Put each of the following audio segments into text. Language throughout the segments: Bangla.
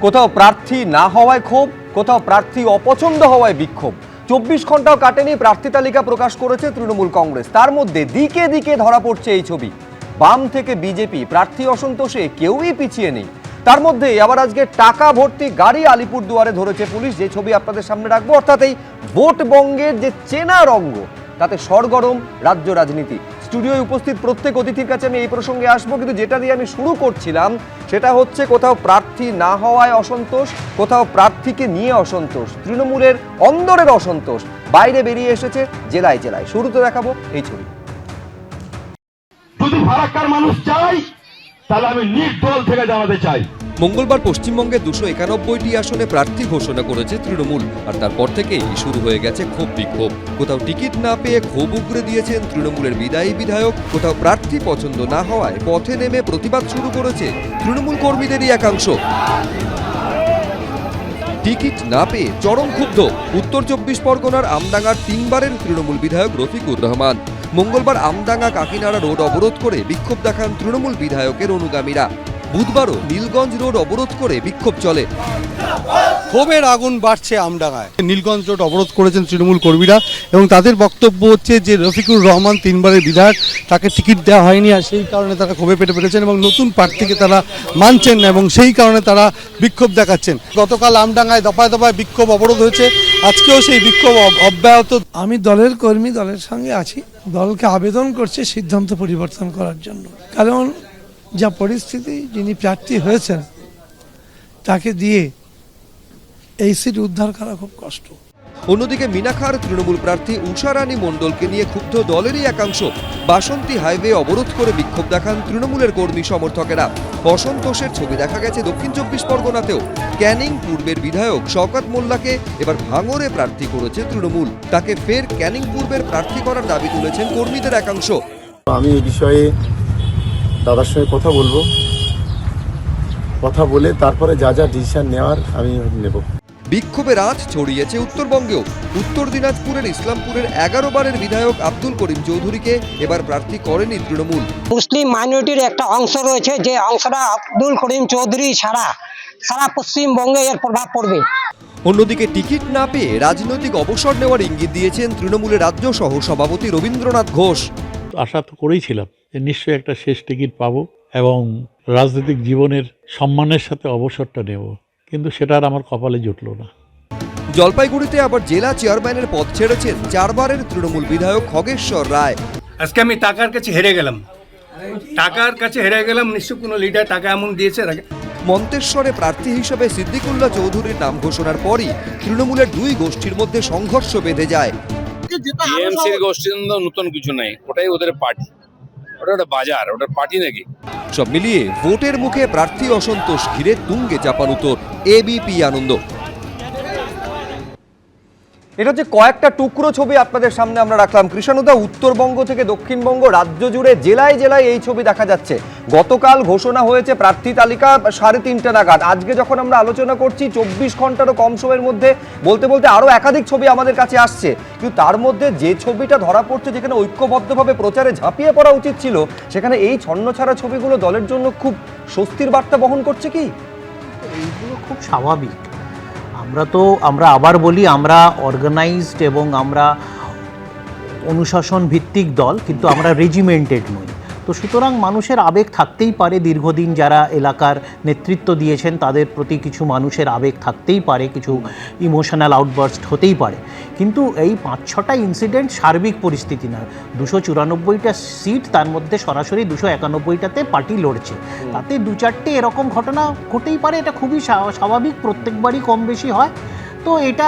কোথাও প্রার্থী না হওয়ায় ক্ষোভ, কোথাও প্রার্থী অপছন্দ হওয়ায় বিক্ষোভ। 24 ঘন্টাও কাটেনি প্রার্থী তালিকা প্রকাশ করেছে তৃণমূল কংগ্রেস। তার মধ্যে দিকে দিকে ধরা পড়ছে এই ছবি। বাম থেকে বিজেপি, প্রার্থী অসন্তোষে কেউই পিছিয়ে নেই। তার মধ্যে আবার আজকে টাকা ভর্তি গাড়ি আলিপুরদুয়ারে ধরেছে পুলিশ, যে ছবি আপনাদের সামনে রাখবো। অর্থাৎ এই ভোট বঙ্গের যে চেনা রঙ্গ, তাতে সরগরম রাজ্য রাজনীতি। স্টুডিওয় উপস্থিত প্রত্যেক অতিথির কাছে আমি এই প্রসঙ্গে আসবো, কিন্তু যেটা দিয়ে আমি শুরু করছিলাম সেটা হচ্ছে কোথাও প্রার্থী না হওয়ায় অসন্তোষ, কোথাও প্রার্থীকে নিয়ে অসন্তোষ, তৃণমূলের অন্দরের অসন্তোষ বাইরে বেরিয়ে এসেছে জেলায় জেলায়। শুরুতে দেখাবো এই ছবি। যদি ফারাক্কার মানুষ চাই, তাহলে আমি নির্দল থেকে জানাতে চাই। মঙ্গলবার পশ্চিমবঙ্গে 291টি আসনে প্রার্থী ঘোষণা করেছে তৃণমূল, আর তারপর থেকেই শুরু হয়ে গেছে ক্ষোভ বিক্ষোভ। কোথাও টিকিট না পেয়ে ক্ষোভ উগরে দিয়েছেন তৃণমূলের বিদায়ী বিধায়ক, কোথাও প্রার্থী পছন্দ না হওয়ায় পথে নেমে প্রতিবাদ শুরু করেছে তৃণমূল কর্মীদেরই একাংশ। টিকিট না পেয়ে চরম ক্ষুব্ধ উত্তর 24 পরগনার আমডাঙ্গার 3বারের তৃণমূল বিধায়ক রফিকুর রহমান। মঙ্গলবার আমডাঙ্গা কাকিনাড়া রোড অবরোধ করে বিক্ষোভ দেখান তৃণমূল বিধায়কের অনুগামীরা। বুধবারও নীলগঞ্জ রোড অবরোধ করে বিক্ষোভ চলে। ক্ষোভের আগুন বাড়ছে আমডাঙ্গায়। নীলগঞ্জ রোড অবরোধ করেছেন তৃণমূল কর্মীরা এবং তাদের বক্তব্য হচ্ছে যে রফিকুর রহমান 3বারের বিধায়ক, তাকে টিকিট দেওয়া হয়নি, আর সেই কারণে তারা ক্ষোভে পেটে পেরেছেন এবং নতুন প্রার্থীকে তারা মানছেন না এবং সেই কারণে তারা বিক্ষোভ দেখাচ্ছেন। গতকাল আমডাঙ্গায় দফায় দফায় বিক্ষোভ অবরোধ হয়েছে, আজকেও সেই বিক্ষোভ অব্যাহত। আমি দলের কর্মী, দলের সঙ্গে আছি। দলকে আবেদন করছে সিদ্ধান্ত পরিবর্তন করার জন্য, কারণ যা পরিস্থিতি, যিনি প্রার্থী হয়েছেন তাকে দিয়ে এই সিট উদ্ধার করা খুব কষ্ট। অন্যদিকে মিনাখার তৃণমূল প্রার্থী উষারানী মণ্ডলকে নিয়ে ক্ষুব্ধ দলেরই একাংশ। বাসন্তী হাইওয়ে অবরোধ করে বিক্ষোভ দেখান তৃণমূলের কর্মী সমর্থকেরা। অসন্তোষের ছবি দেখা গেছে দক্ষিণ 24 পরগনাতেও। ক্যানিং পূর্বের বিধায়ক শওকত মোল্লাকে এবার ভাঙড়ে প্রার্থী করেছে তৃণমূল। তাকে ফের ক্যানিং পূর্বের প্রার্থী করার দাবি তুলেছেন কর্মীদের একাংশ। আমি এই বিষয়ে দাদার সঙ্গে কথা বলবো, কথা বলে তারপরে যা যা ডিসিশন নেওয়ার আমি নেব। বিক্ষোভের আঁচ ছড়িয়েছে উত্তরবঙ্গেও। উত্তর দিনাজপুরের ইসলামপুরের 11 বারের বিধায়ক আব্দুল করিম চৌধুরীকে এবার প্রার্থী করেনি তৃণমূল। মুসলিম মাইনরিটির একটা অংশ রয়েছে, যে অংশটা আব্দুল করিম চৌধুরী ছাড়া সারা পশ্চিমবঙ্গে এর প্রভাব পড়বে। অন্যদিকে টিকিট না পেয়ে রাজনৈতিক অবসর নেওয়ার ইঙ্গিত দিয়েছেন তৃণমূলের রাজ্য সহ সভাপতি রবীন্দ্রনাথ ঘোষ। আশা তো করেইছিলাম যে নিশ্চয়ই একটা শেষ টিকিট পাবো এবং রাজনৈতিক জীবনের সম্মানের সাথে অবসরটা নেব, কিন্তু সেটা আর আমার কপালে জুটল না। জলপাইগুড়িতে আবার জেলা চেয়ারম্যানের পদ ছেড়েছেন 4 বারের তৃণমূল বিধায়ক খগেশ্বর রায়। আজকে আমি টাকার কাছে হেরে গেলাম। নিশ্চয় কোনো লিডার টাকা এমন দিয়েছে। মন্তেশ্বরে প্রার্থী হিসেবে সিদ্দিকুল্লাহ চৌধুরীর নাম ঘোষণার পরই তৃণমূলের 2 গোষ্ঠীর মধ্যে সংঘর্ষ বেঁধে যায়। টিএমসির গোষ্ঠীর নতুন কিছু নাই, ওটাই ওদের পার্টি, ওটা একটা বাজার, ওটা পার্টি নাকি। সব মিলিয়ে ভোটের মুখে প্রার্থী অসন্তোষ ঘিরে তুঙ্গে চাপানুতোর এবিপি আনন্দ। এটা হচ্ছে কয়েকটা টুকরো ছবি আপনাদের সামনে আমরা রাখলাম। কৃষ্ণদা, উত্তরবঙ্গ থেকে দক্ষিণবঙ্গ, রাজ্য জুড়ে জেলায় জেলায় এই ছবি দেখা যাচ্ছে। গতকাল ঘোষণা হয়েছে প্রার্থী তালিকা 3:30 নাগাদ। আজকে যখন আমরা আলোচনা করছি 24 ঘন্টারও কম সময়ের মধ্যে বলতে বলতে আরও একাধিক ছবি আমাদের কাছে আসছে। কিন্তু তার মধ্যে যে ছবিটা ধরা পড়ছে, যেখানে ঐক্যবদ্ধভাবে প্রচারে ঝাঁপিয়ে পড়া উচিত ছিল, সেখানে এই ছন্নছাড়া ছবিগুলো দলের জন্য খুব স্বস্তির বার্তা বহন করছে কি? এইগুলো খুব স্বাভাবিক। আমরা আবার বলি, আমরা অর্গানাইজড এবং আমরা অনুশাসন ভিত্তিক দল, কিন্তু আমরা রেজিমেন্টেড নই। তো সুতরাং মানুষের আবেগ থাকতেই পারে। দীর্ঘদিন যারা এলাকার নেতৃত্ব দিয়েছেন তাদের প্রতি কিছু মানুষের আবেগ থাকতেই পারে, কিছু ইমোশনাল আউটবার্স্ট হতেই পারে। কিন্তু এই 5-6টা ইনসিডেন্ট সার্বিক পরিস্থিতি না। 294টা সিট, তার মধ্যে সরাসরি 291টাতে পার্টি লড়ছে, তাতে 2-4টে এরকম ঘটনা ঘটেই পারে। এটা খুবই স্বাভাবিক, প্রত্যেকবারই কম বেশি হয়। তো এটা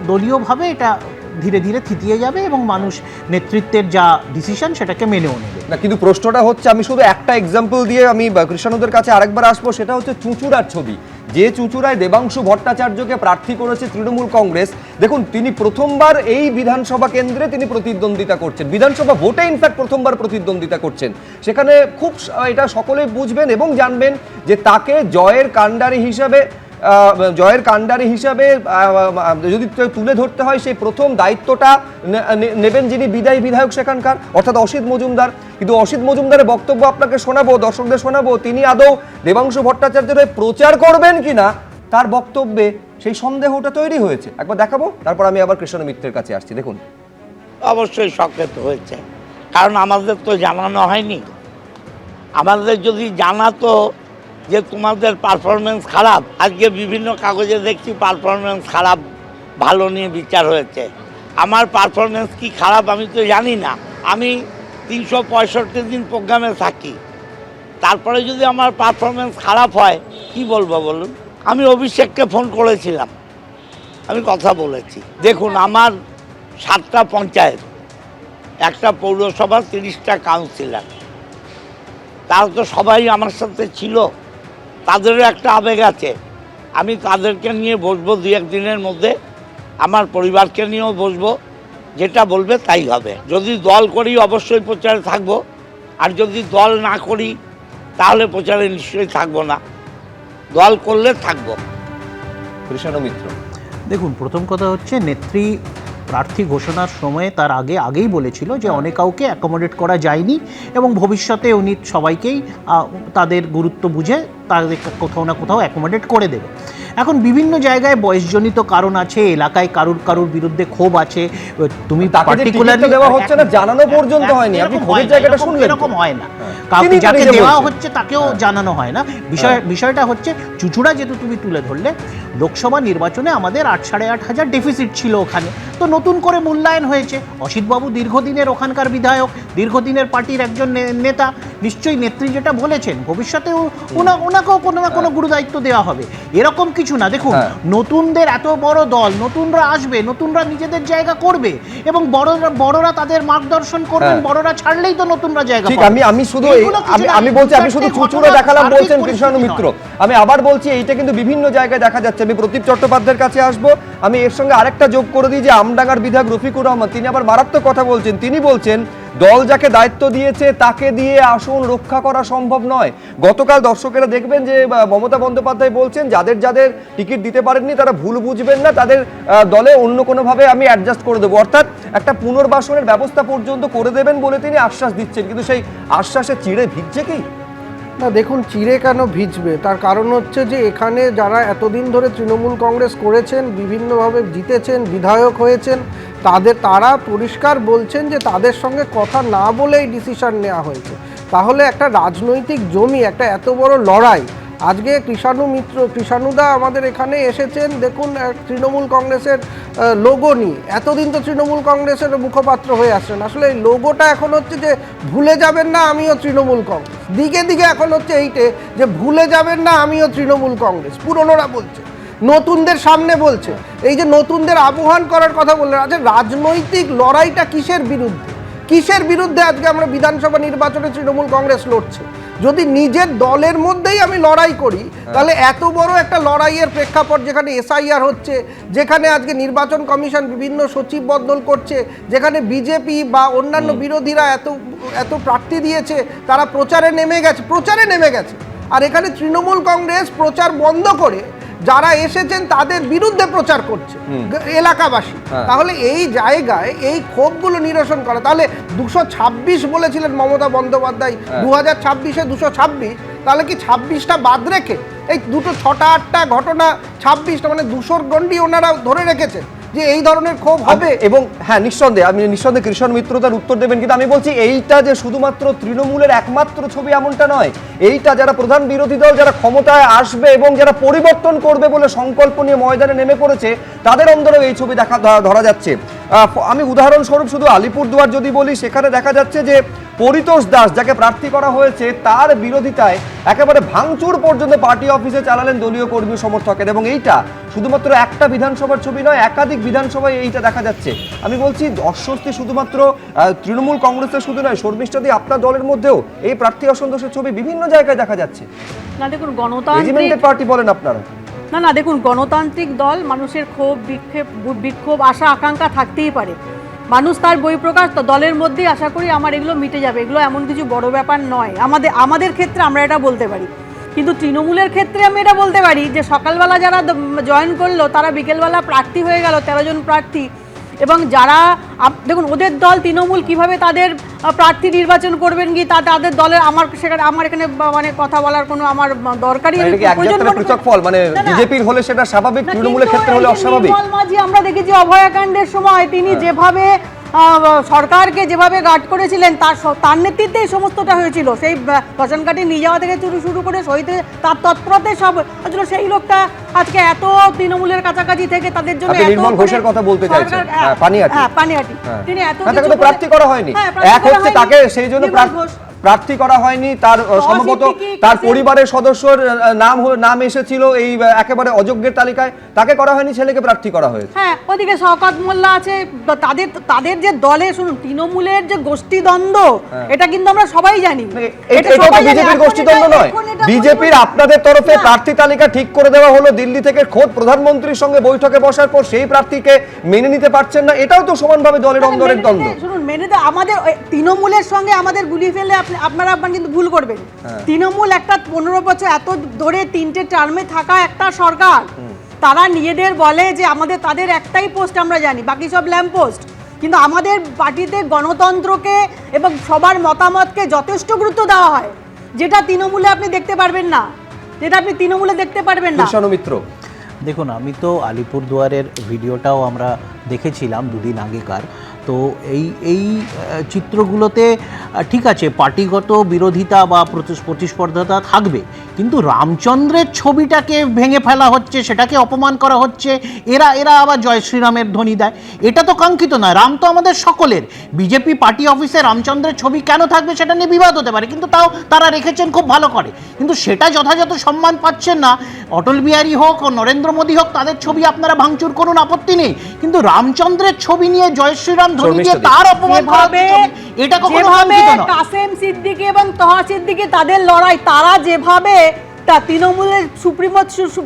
দলীয়ভাবে এটা ধীরে ধীরে থিতিয়ে যাবে এবং মানুষ নেতৃত্বের যা ডিসিশন সেটাকে মেনেও নেবে না। কিন্তু প্রশ্নটা হচ্ছে, আমি শুধু একটা এক্সাম্পল দিয়ে আমি কৃষ্ণদের কাছে আরেকবার আসবো, সেটা হচ্ছে চুঁচুড়ার ছবি। যে চুঁচুড়ায় দেবাংশু ভট্টাচার্যকে প্রার্থী করেছে তৃণমূল কংগ্রেস। দেখুন, তিনি প্রথমবার এই বিধানসভা কেন্দ্রে তিনি প্রতিদ্বন্দ্বিতা করছেন, বিধানসভা ভোটে ইনফ্যাক্ট প্রথমবার প্রতিদ্বন্দ্বিতা করছেন। সেখানে খুব এটা সকলে বুঝবেন এবং জানবেন যে তাকে জয়ের কাণ্ডারি হিসাবে যদি তুলে ধরতে হয়, সেই প্রথম দায়িত্বটা নেবেন যিনি বিদায়ী বিধায়ক সেখানকার, অর্থাৎ অসিত মজুমদার। কিন্তু অসিত মজুমদারের বক্তব্য আপনাকে শোনাবো, দর্শকদের শোনাবো। তিনি আদৌ দেবাংশু ভট্টাচার্যের প্রচার করবেন কিনা তার বক্তব্যে সেই সন্দেহটা তৈরি হয়েছে। একবার দেখাবো, তারপর আমি আবার কৃষ্ণ মিত্রের কাছে আসছি। দেখুন। অবশ্যই সচেতন হয়েছে, কারণ আমাদের তো জানানো হয়নি। আমাদের যদি জানাতো যে তোমাদের পারফরমেন্স খারাপ, আজকে বিভিন্ন কাগজে দেখছি পারফরমেন্স খারাপ ভালো নিয়ে বিচার হয়েছে। আমার পারফরমেন্স কি খারাপ আমি তো জানি না। আমি 365 দিন প্রোগ্রামে থাকি, তারপরে যদি আমার পারফরমেন্স খারাপ হয় কি বলবো বলুন। আমি অভিষেককে ফোন করেছিলাম, আমি কথা বলেছি। দেখুন, আমার 7টা পঞ্চায়েত, একটা পৌরসভা, 30টা কাউন্সিলর, তারা তো সবাই আমার সাথে ছিল, তাদেরও একটা আবেগ আছে। আমি তাদেরকে নিয়ে বসবো 2-1 দিনের মধ্যে, আমার পরিবারকে নিয়েও বসবো, যেটা বলবে তাই হবে। যদি দল করি অবশ্যই প্রচারে থাকবো, আর যদি দল না করি তাহলে প্রচারে নিশ্চয়ই থাকবো না, দল করলে থাকবো। কৃষ্ণ মিত্র, দেখুন, প্রথম কথা হচ্ছে নেত্রী প্রার্থী ঘোষণার সময় তার আগেই বলেছিল যে অনেক কাউকে অ্যাকোমোডেট করা যায়নি এবং ভবিষ্যতে উনি সবাইকেই তাদের গুরুত্ব বুঝে তাদের কোথাও না কোথাও অ্যাকোমোডেট করে দেবে। এখন বিভিন্ন জায়গায় বয়সজনিত কারণ আছে, এলাকায় কারুর বিরুদ্ধে ক্ষোভ আছে। তুমি পার্টিকুলারলি দেওয়া হচ্ছে না, জানানো পর্যন্ত হয়নি। আপনি ক্ষোভের জায়গাটা শুনলেন, এরকম হয় না। কাউকে যাকে দেওয়া হচ্ছে তাকেও জানানো হয় না। বিষয়টা হচ্ছে চুচুড়া যেহেতু তুমি তুলে ধরলে, লোকসভা নির্বাচনে আমাদের 8,500 ডেফিসিট ছিল ওখানে, তো নতুন করে মূল্যায়ন হয়েছে। অসিতবাবু দীর্ঘদিনের ওখানকার বিধায়ক, দীর্ঘদিনের পার্টির একজন নেতা, নিশ্চয়ই নেত্রী যেটা বলেছেন ভবিষ্যতেও ওনাকেও কোনো না কোনো গুরুদায়িত্ব দেওয়া হবে, এরকম কিছু না। দেখুন, নতুনদের এত বড় দল, নতুনরা আসবে, নতুনরা নিজেদের জায়গা করবে এবং বড়রা তাদের মার্গদর্শন করবেন। বড়রা ছাড়লেই তো নতুনরা জায়গা পাবে। আমি শুধু আমি বলছি, আমি শুধু চুচুড়া দেখালাম বলছেন কৃষ্ণ মিত্র। আমি আবার বলছি, এইটা কিন্তু বিভিন্ন জায়গায় দেখা যাচ্ছে। আমি প্রদীপ চট্টোপাধ্যায়ের কাছে আসবো। আমি এর সঙ্গে আরেকটা যোগ করে দিই যে আমডাঙ্গার বিধায়ক রফিকুর রহমান, তিনি আবার মারাত্মক কথা বলছেন। তিনি বলছেন দল যাকে দায়িত্ব দিয়েছে তাকে দিয়ে আসন রক্ষা করা সম্ভব নয়। গতকাল দর্শকেরা দেখবেন যে মমতা বন্দ্যোপাধ্যায় বলছেন যাদের যাদের টিকিট দিতে পারেননি তারা ভুল বুঝবেন না, তাদের দলে অন্য কোনোভাবে আমি অ্যাডজাস্ট করে দেবো, অর্থাৎ একটা পুনর্বাসনের ব্যবস্থা পর্যন্ত করে দেবেন বলে তিনি আশ্বাস দিচ্ছেন। কিন্তু সেই আশ্বাসে চিড়ে ভিজছে কি না? দেখুন, চিড়ে কেন ভিজবে, তার কারণ হচ্ছে যে এখানে যারা এতদিন ধরে তৃণমূল কংগ্রেস করেছেন, বিভিন্নভাবে জিতেছেন, বিধায়ক হয়েছেন, তারা পরিষ্কার বলছেন যে তাদের সঙ্গে কথা না বলেই ডিসিশন নেওয়া হয়েছে। তাহলে একটা রাজনৈতিক জমি, একটা এত বড় লড়াই, আজকে কৃষাণুদা আমাদের এখানে এসেছেন, দেখুন তৃণমূল কংগ্রেসের লোগো নিয়ে। এতদিন তো তৃণমূল কংগ্রেসের মুখপাত্র হয়ে আসছেন। আসলে এই লোগোটা এখন হচ্ছে যে ভুলে যাবেন না আমিও তৃণমূল কংগ্রেস, দিকে দিকে এখন হচ্ছে এইটে যে ভুলে যাবেন না আমিও তৃণমূল কংগ্রেস। পুরনোরা বলছে, নতুনদের সামনে বলছে, এই যে নতুনদের আহ্বান করার কথা বললেন। আচ্ছা, রাজনৈতিক লড়াইটা কিসের বিরুদ্ধে আজকে আমরা বিধানসভা নির্বাচনে তৃণমূল কংগ্রেস লড়ছে? যদি নিজের দলের মধ্যেই আমি লড়াই করি, তাহলে এত বড় একটা লড়াইয়ের প্রেক্ষাপট, যেখানে SIR হচ্ছে, যেখানে আজকে নির্বাচন কমিশন বিভিন্ন সচিব বদল করছে, যেখানে বিজেপি বা অন্যান্য বিরোধীরা এত প্রার্থী দিয়েছে, তারা প্রচারে নেমে গেছে, আর এখানে তৃণমূল কংগ্রেস প্রচার বন্ধ করে যারা এসেছেন তাদের বিরুদ্ধে প্রচার করছে এলাকাবাসী। তাহলে এই জায়গায় এই ক্ষোভগুলো নিরসন করা, তাহলে 226 বলেছিলেন মমতা বন্দ্যোপাধ্যায় 2026-এ 226, তাহলে কি 26টা বাদ রেখে এই দুটো 6টা-8টা ঘটনা 26টা মানে 200-র গণ্ডি ওনারা ধরে রেখেছেন যে এই ধরনের ক্ষোভ হবে? এবং হ্যাঁ, নিঃসন্দেহে কৃষ্ণ মিত্র তার উত্তর দেবেন, কিন্তু আমি বলছি এইটা যে শুধুমাত্র তৃণমূলের একমাত্র ছবি এমনটা নয়। এইটা যারা প্রধান বিরোধী দল, যারা ক্ষমতায় আসবে এবং যারা পরিবর্তন করবে বলে সংকল্প নিয়ে ময়দানে নেমে পড়েছে, তাদের অন্তরেও এই ছবি ধরা যাচ্ছে। আমি উদাহরণস্বরূপ শুধু আলিপুরদুয়ার যদি বলি, সেখানে দেখা যাচ্ছে যে পরিতোষ দাস যাকে প্রার্থী করা হয়েছে, তার বিরোধিতায় একেবারে ভাঙচুর পর্যন্ত পার্টি অফিসে চালালেন দলীয় কর্মী সমর্থকের। এবং এইটা শুধুমাত্র একটা বিধানসভার ছবি নয়, একাধিক বিধানসভায় এইটা দেখা যাচ্ছে। আমি বলছি অস্বস্তি শুধুমাত্র তৃণমূল কংগ্রেসের শুধু নয়, শর্মিষ্ঠাদি আপনার দলের মধ্যেও এই প্রার্থী অসন্তোষের ছবি বিভিন্ন জায়গায় দেখা যাচ্ছে। না দেখুন, গণতান্ত্রিক পার্টি বলেন আপনারা, না দেখুন, গণতান্ত্রিক দল, মানুষের ক্ষোভ বিক্ষোভ আশা আকাঙ্ক্ষা থাকতেই পারে। মানুষ তার বহিঃপ্রকাশ দলের মধ্যেই, আশা করি আমার এগুলো মিটে যাবে। এগুলো এমন কিছু বড় ব্যাপার নয়। আমাদের ক্ষেত্রে আমরা এটা বলতে পারি, কিন্তু তৃণমূলের ক্ষেত্রে আমি এটা বলতে পারি যে সকালবেলা যারা জয়েন করলো তারা বিকেলবেলা প্রার্থী হয়ে গেল, 13 জন প্রার্থী। এবং যারা দেখুন ওদের দল তৃণমূল কিভাবে তাদের প্রার্থী নির্বাচন করবেন কি তাদের দলের আমার এখানে মানে কথা বলার কোনো আমার দরকারই এটা কি এক জাতীয় পৃথক ফল, মানে বিজেপির হলে সেটা স্বাভাবিক, তৃণমূলের ক্ষেত্রে হলে অস্বাভাবিক? নির্মল মাঝি আমরা দেখেছি অভয়াকাণ্ডের সময় তিনি যেভাবে সরকারকে যেভাবে গার্ড করেছিলেন তার নেতৃত্বে এই সমস্তটা হয়েছিল। সেই শ্মশানঘাটে নিয়ে যাওয়া থেকে শুরু করে শহীদে তার তৎপরতায় সব হয়েছিল। সেই লোকটা আজকে এত তৃণমূলের কাছাকাছি থেকে তাদের জন্য নির্মল ঘোষের কথা বলতে চাইছেন, পানিহাটি তিনি এত প্রার্থী করা হয়নি, এক হচ্ছে তাকে সেই জন্য প্রার্থী করা হয়নি, তার সম্ভবত তার পরিবারের সদস্যর নাম এসেছিল এই একেবারে অযোগ্যের তালিকায়, তাকে করা হয়নি, ছেলেকে প্রার্থী করা হয়েছে। হ্যাঁ, ওদিকে শওকত মোল্লা আছে, তাদের যে দলে শুনুন তৃণমূলের যে গোষ্ঠীদ্বন্দ্ব এটা কিন্তু আমরা সবাই জানি। এটা তো বিজেপির গোষ্ঠীদ্বন্দ্ব নয়, বিজেপির আপনাদের তরফে প্রার্থী তালিকা ঠিক করে দেওয়া হলো দিল্লি থেকে, খোদ প্রধানমন্ত্রীর সঙ্গে বৈঠকে বসার পর সেই প্রার্থীকে মেনে নিতে পারছেন না, এটাও তো সমানভাবে দলের অন্দরের দ্বন্দ্ব। শুনুন, মেনে তো আমাদের তৃণমূলের সঙ্গে আমাদের গুলিয়ে ফেলে আপনারা কিন্তু ভুল করবেন। তৃণমূল একটা 15 বছর এত ধরে 3টে টার্মে থাকা একটা সরকার, তারা নিজেদের বলে যে তাদের একটাই পোস্ট আমরা জানি, বাকি সব ল্যাম্প পোস্ট। কিন্তু আমাদের পার্টিতে গণতন্ত্রকে এবং সবার মতামতকে যথেষ্ট গুরুত্ব দেওয়া হয়, যেটা তৃণমূলে আপনি দেখতে পারবেন না, মিত্র। দেখুন, আমি তো আলিপুরদুয়ারের ভিডিওটাও আমরা দেখেছিলাম দুদিন আগেকার। তো এই চিত্রগুলোতে ঠিক আছে পার্টিগত বিরোধিতা বা প্রতিস্পর্ধা থাকবে, কিন্তু রামচন্দ্রের ছবিটাকে ভেঙে ফেলা হচ্ছে, সেটাকে অপমান করা হচ্ছে, এরা আবার জয় শ্রীরামের ধ্বনি দেয়। এটা তো কাঙ্ক্ষিত নয়। রাম তো আমাদের সকলের। বিজেপি পার্টি অফিসে রামচন্দ্রের ছবি কেন থাকবে সেটা নিয়ে বিবাদ হতে পারে, কিন্তু তাও তারা রেখেছেন, খুব ভালো করে, কিন্তু সেটা যথাযথ সম্মান পাচ্ছেন না। অটল বিহারী হোক ও নরেন্দ্র মোদী হোক, তাদের ছবি আপনারা ভাঙচুর করুন, আপত্তি নেই, কিন্তু রামচন্দ্রের ছবি নিয়ে জয় শ্রীরাম ধ্বনি দিয়ে তার অপমান করা, এটা কখনো কাঙ্ক্ষিত নয়। কাসেম সিদ্দিকী এবং তহা সিদ্দিকী তাদের লড়াই, তারা যেভাবে তৃণমূলের সুপ্রিমো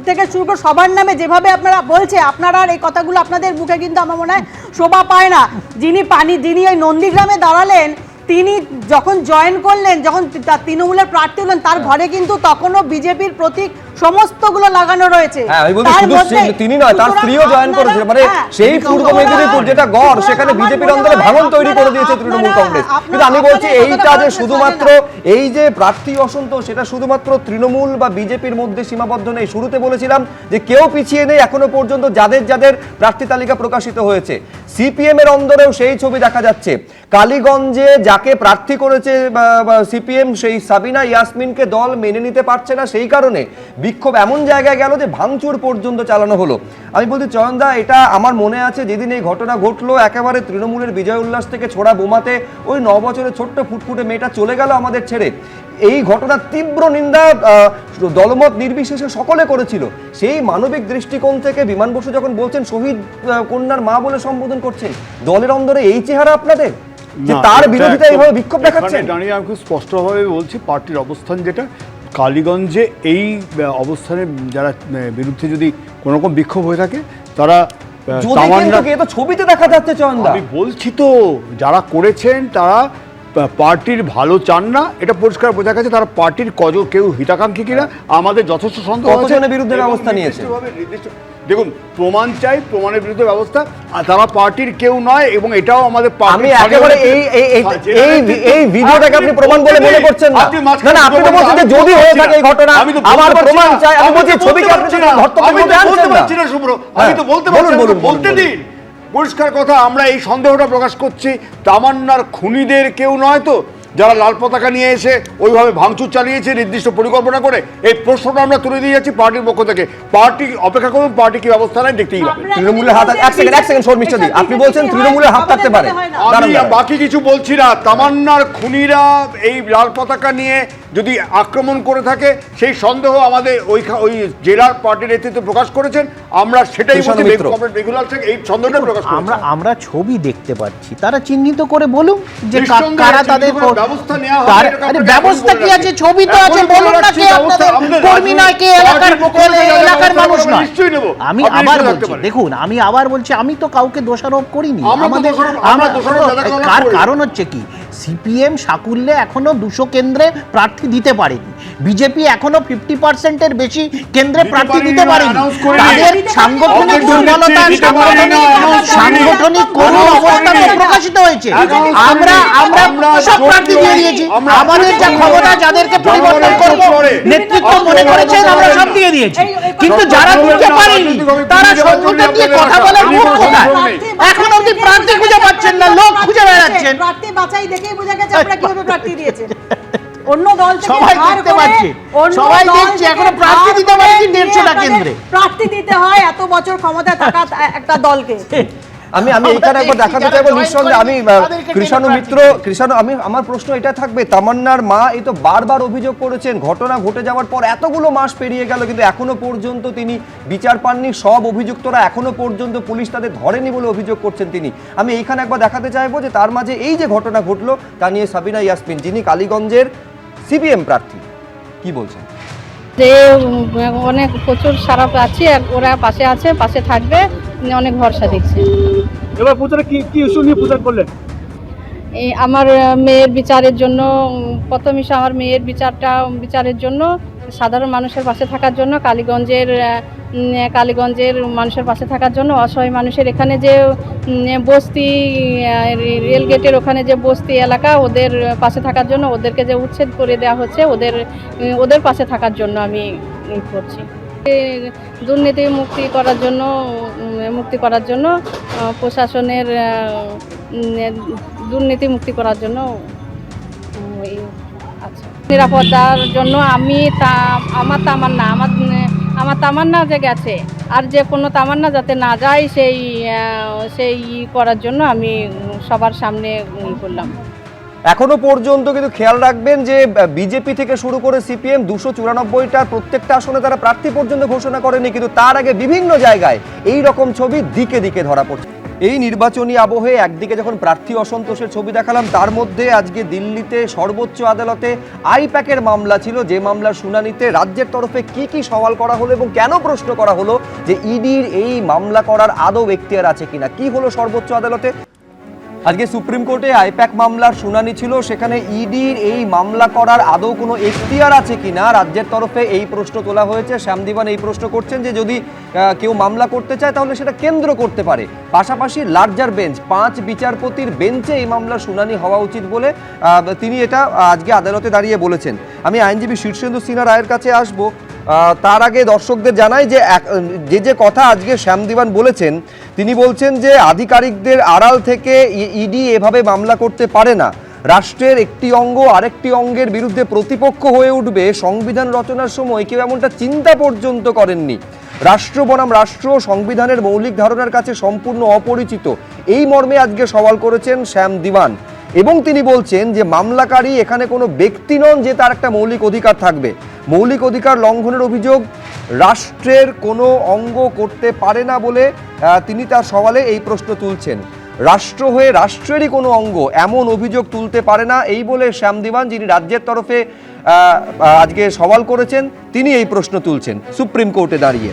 থেকে শুরু করে সবার নামে যেভাবে আপনারা বলছে, আপনারা এই কথাগুলো আপনাদের মুখে কিন্তু আমার মনে হয় শোভা পায় না। যিনি এই নন্দীগ্রামে দাঁড়ালেন, তিনি যখন জয়েন করলেন, যখন তৃণমূলের প্রার্থী হলেন, তার ঘরে কিন্তু তখনও বিজেপির প্রতীক সমস্তগুলো লাগানো রয়েছে। তিনি নয়, তার স্ত্রীও জয়েন করেছে, মানে সেই পূর্ব মেদিনীপুর যেটা গড়, সেখানে বিজেপির অন্দরে ভাঙন তৈরি করে দিয়েছে তৃণমূল কংগ্রেস। কিন্তু আমি বলছি এইটা যে শুধুমাত্র এই যে প্রার্থী অসন্তোষ, সেটা শুধুমাত্র তৃণমূল বা বিজেপির মধ্যে সীমাবদ্ধ নেই। শুরুতে বলেছিলাম যে কেউ পিছিয়ে নেই এখনো পর্যন্ত, যাদের প্রার্থী তালিকা প্রকাশিত হয়েছে। সিপিএম এর অন্দরেও সেই ছবি দেখা যাচ্ছে। কালীগঞ্জে যাকে প্রার্থী করেছে সিপিএম, সেই সাবিনা ইয়াসমিনকে দল মেনে নিতে পারছে না, সেই কারণে বিক্ষোভ এমন জায়গায় গেল যে ভাঙচুর পর্যন্ত চালানো হলো। আমি বলছি চয়নদা, এটা আমার মনে আছে যেদিন এই ঘটনা ঘটলো, একেবারে তৃণমূলের বিজয় উল্লাস থেকে ছোড়া বোমাতে ওই 9 বছরের ছোট্ট ফুটফুটে মেয়েটা চলে গেল আমাদের ছেড়ে। এই ঘটনার তীব্র নিন্দা দলমত নির্বিশেষে সকলে করেছিল। সেই মানবিক দৃষ্টিকোণ থেকে বিমান বসু যখন বলছেন শহীদ কন্যার মা বলে সম্বোধন করছেন, দলের অন্দরে এই চেহারা আপনাদের, যে তার বিরোধিতা এইভাবে বিক্ষোভ দেখাচ্ছেন? দাঁড়িয়ে আমি খুব স্পষ্টভাবে বলছি, পার্টির অবস্থান যেটা, কালীগঞ্জে এই অবস্থানের যারা বিরুদ্ধে যদি কোনো রকম বিক্ষোভ হয়ে থাকে, তারা ছবিতে দেখা যাচ্ছে। আমি বলছি তো, যারা করেছেন তারা পার্টির ভালো চান না, এটা পরিষ্কার বোঝা গেছে। তারা পার্টির কেউ হিতাকাঙ্ক্ষী কিনা আমাদের যথেষ্ট সন্দেহ আছে। বিরুদ্ধে ব্যবস্থা নিয়েছে, দেখুন, প্রমাণ চাই, প্রমাণের বিরুদ্ধে ব্যবস্থা। আর তারা পার্টির কেউ নয়, এবং এটাও আমাদের আমি একেবারে এই ভিডিওটাকে আপনি প্রমাণ বলে মনে করছেন না? না, আপনি তো বলছেন যে যদি হয়ে থাকে এই ঘটনা, আমার প্রমাণ চাই। আমি বলছি ছবিকে আপনি আমি তো বলতে পারছি না শুভ্র, আমি তো বলতে পারছি না, বলতে দিন। পরিষ্কার কথা, আমরা এই সন্দেহটা প্রকাশ করছি, তামান্নার খুনিদের কেউ নয় তো, যারা লাল পতাকা নিয়ে এসে ওইভাবে ভাঙচুর চালিয়েছে নির্দিষ্ট পরিকল্পনা করে। এই প্রশ্নটা আমরা তুলে দিয়ে যাচ্ছি পার্টির পক্ষ থেকে। পার্টি অপেক্ষা করুন, পার্টি কি ব্যবস্থা নেয় দেখতেই পাবে। তৃণমূলের হাত, এক সেকেন্ড শর্মিষ্ঠা জি, আপনি বলছেন তৃণমূলের হাত থাকতে পারে? আমি বাকি কিছু বলছি না। তামান্নার খুনিরা এই লাল পতাকা নিয়ে যদি আক্রমণ করে থাকে, সেই সন্দেহ আমাদের ওই জেলার পার্টির নেতৃত্বে প্রকাশ করেছেন, আমরা সেটাই বলছি, এই সন্দেহটা প্রকাশ করেছি। আমরা ছবি দেখতে পাচ্ছি, তারা চিহ্নিত করে বলুন যে কারা তাদের ব্যবস্থা নেওয়া হবে। ব্যবস্থা কি আছে? ছবি তো আছে, বলুন না কে আপনাদের কর্মী নয়, কে এলাকার মানুষ নয়। আমি আবার বলছি, দেখুন, আমি আবার বলছি, আমি তো কাউকে দোষারোপ করিনি। কারণ হচ্ছে কি, সিপিএম সাকুল্যে এখনো 200 কেন্দ্রে প্রার্থী দিতে পারেনি, বিজেপি এখনো 50%-এর বেশি কেন্দ্রে প্রার্থী দিতে পারেনি। তাদের সাংগঠনিক দুর্বলতা, সাংগঠনিক করুণ অবস্থা প্রকাশিত হয়েছে। আমরা সব প্রার্থী দিয়ে দিয়েছি, আমাদের যা ক্ষমতা, যাদেরকে পরিবর্তন করব নেতৃত্ব মনে করেছেন, আমরা সব দিয়ে দিয়েছি। কিন্তু যারা দিতে পারেনি তারা সংগঠন দিয়ে কথা বলার মুখ কোথায়? এখন অবধি প্রার্থী খুঁজে পাচ্ছেন না, লোক খুঁজে বেড়াচ্ছেন। প্রার্থী বাছাই দেখেই বোঝা গেছে আপনারা কিভাবে প্রার্থী দিয়েছেন। অন্য দল থেকে সবাই ধার দেখতে করে, পাচ্ছে, অন্য সবাই দল দেখছে, থেকে এখনো প্রার্থী ধার দিতে করে পারেনি নিয়ে 150টা আপনাদের কেন্দ্রে। প্রার্থী দিতে হয় এত বছর ক্ষমতায় থাকা একটা দলকে। আমি এখানে একবার দেখাতে চাইবো নিঃসন্দেহে আমি কৃষাণু আমি আমার প্রশ্ন এটা থাকবে, তামান্নার মা এই তো বারবার অভিযোগ করেছেন ঘটনা ঘটে যাওয়ার পর এতগুলো মাস পেরিয়ে গেল কিন্তু এখনো পর্যন্ত তিনি বিচার পাননি, সব অভিযুক্তরা এখনো পর্যন্ত পুলিশ তাদের ধরেনি বলে অভিযোগ করছেন তিনি। আমি এইখানে একবার দেখাতে চাইবো যে তার মাঝে এই যে ঘটনা ঘটলো তা নিয়ে সাবিনা ইয়াসমিন, যিনি কালীগঞ্জের সিপিএম প্রার্থী, কি বলছেন? যে অনেক প্রচুর সারা আছে, ওরা পাশে আছে, পাশে থাকবে, অনেক ভরসা দিচ্ছে। এবার প্রচারে কি ইস্যু নিয়ে প্রচার করলেন? এই আমার মেয়ের বিচারের জন্য, প্রথমে আমার মেয়ের বিচারের জন্য, সাধারণ মানুষের পাশে থাকার জন্য, কালীগঞ্জের মানুষের পাশে থাকার জন্য, অসহায় মানুষের এখানে যে বস্তি, রেলগেটের ওখানে যে বস্তি এলাকা, ওদের পাশে থাকার জন্য, ওদেরকে যে উচ্ছেদ করে দেওয়া হচ্ছে, ওদের পাশে থাকার জন্য আমি করছি। দুর্নীতি মুক্তি করার জন্য প্রশাসনের দুর্নীতি মুক্তি করার জন্য, আচ্ছা, নিরাপত্তার জন্য আমার তামান্না যে গেছে, আর যে কোনো তামান্না যাতে না যায় সেই করার জন্য আমি সবার সামনে করলাম। এখনো পর্যন্ত কিন্তু খেয়াল রাখবেন যে বিজেপি থেকে শুরু করে সিপিএম 294টার প্রত্যেকটা আসনে তারা প্রার্থী পর্যন্ত ঘোষণা করেনি, কিন্তু তার আগে বিভিন্ন জায়গায় এই রকম ছবি দিকে দিকে ধরা পড়ছে। এই নির্বাচনী আবহে একদিকে যখন প্রার্থী অসন্তোষের ছবি দেখালাম, তার মধ্যে আজকে দিল্লিতে সর্বোচ্চ আদালতে আইপ্যাকের মামলা ছিল, যে মামলার শুনানিতে রাজ্যের তরফে কি সওয়াল করা হলো এবং কেন প্রশ্ন করা হলো যে ইডির এই মামলা করার আদৌ এখতিয়ার আছে কিনা। কি হলো সর্বোচ্চ আদালতে? আজকে সুপ্রিম কোর্টে আইপ্যাক মামলার শুনানি ছিল, সেখানে ইডির এই মামলা করার আদৌ কোনো এখতিয়ার আছে কিনা রাজ্যের তরফে এই প্রশ্ন তোলা হয়েছে। শ্যাম দিবান এই প্রশ্ন করছেন যে যদি কেউ মামলা করতে চায় তাহলে সেটা কেন্দ্র করতে পারে, পাশাপাশি লার্জার বেঞ্চ 5 বিচারপতির বেঞ্চে এই মামলার শুনানি হওয়া উচিত বলে তিনি এটা আজকে আদালতে দাঁড়িয়ে বলেছেন। আমি আইনজীবী শীর্ষেন্দু সিনহা রায়ের কাছে আসবো, তার আগে দর্শকদের জানাই যে কথা আজকে শ্যাম দিবান বলেছেন, তিনি বলছেন যে আধিকারিকদের আড়াল থেকে ইডি এভাবে মামলা করতে পারে না। রাষ্ট্রের একটি অঙ্গ আরেকটি অঙ্গের বিরুদ্ধে প্রতিপক্ষ হয়ে উঠবে, সংবিধান রচনার সময় কেউ এমনটা চিন্তা পর্যন্ত করেননি। রাষ্ট্র বনাম রাষ্ট্র সংবিধানের মৌলিক ধারণার কাছে সম্পূর্ণ অপরিচিত, এই মর্মে আজকে সওয়াল করেছেন শ্যাম দিবান। এবং তিনি বলছেন যে মামলাকারী এখানে কোনো ব্যক্তি নন যে তার একটা মৌলিক অধিকার থাকবে। মৌলিক অধিকার লঙ্ঘনের অভিযোগ রাষ্ট্রের কোনো অঙ্গ করতে পারে না বলে তিনি তার সওয়ালে এই প্রশ্ন তুলছেন। রাষ্ট্র হয়ে রাষ্ট্রেরই কোনো অঙ্গ এমন অভিযোগ তুলতে পারে না, এই বলে শ্যাম দিবান, যিনি রাজ্যের তরফে আজকে সওয়াল করেছেন, তিনি এই প্রশ্ন তুলছেন সুপ্রিম কোর্টে দাঁড়িয়ে।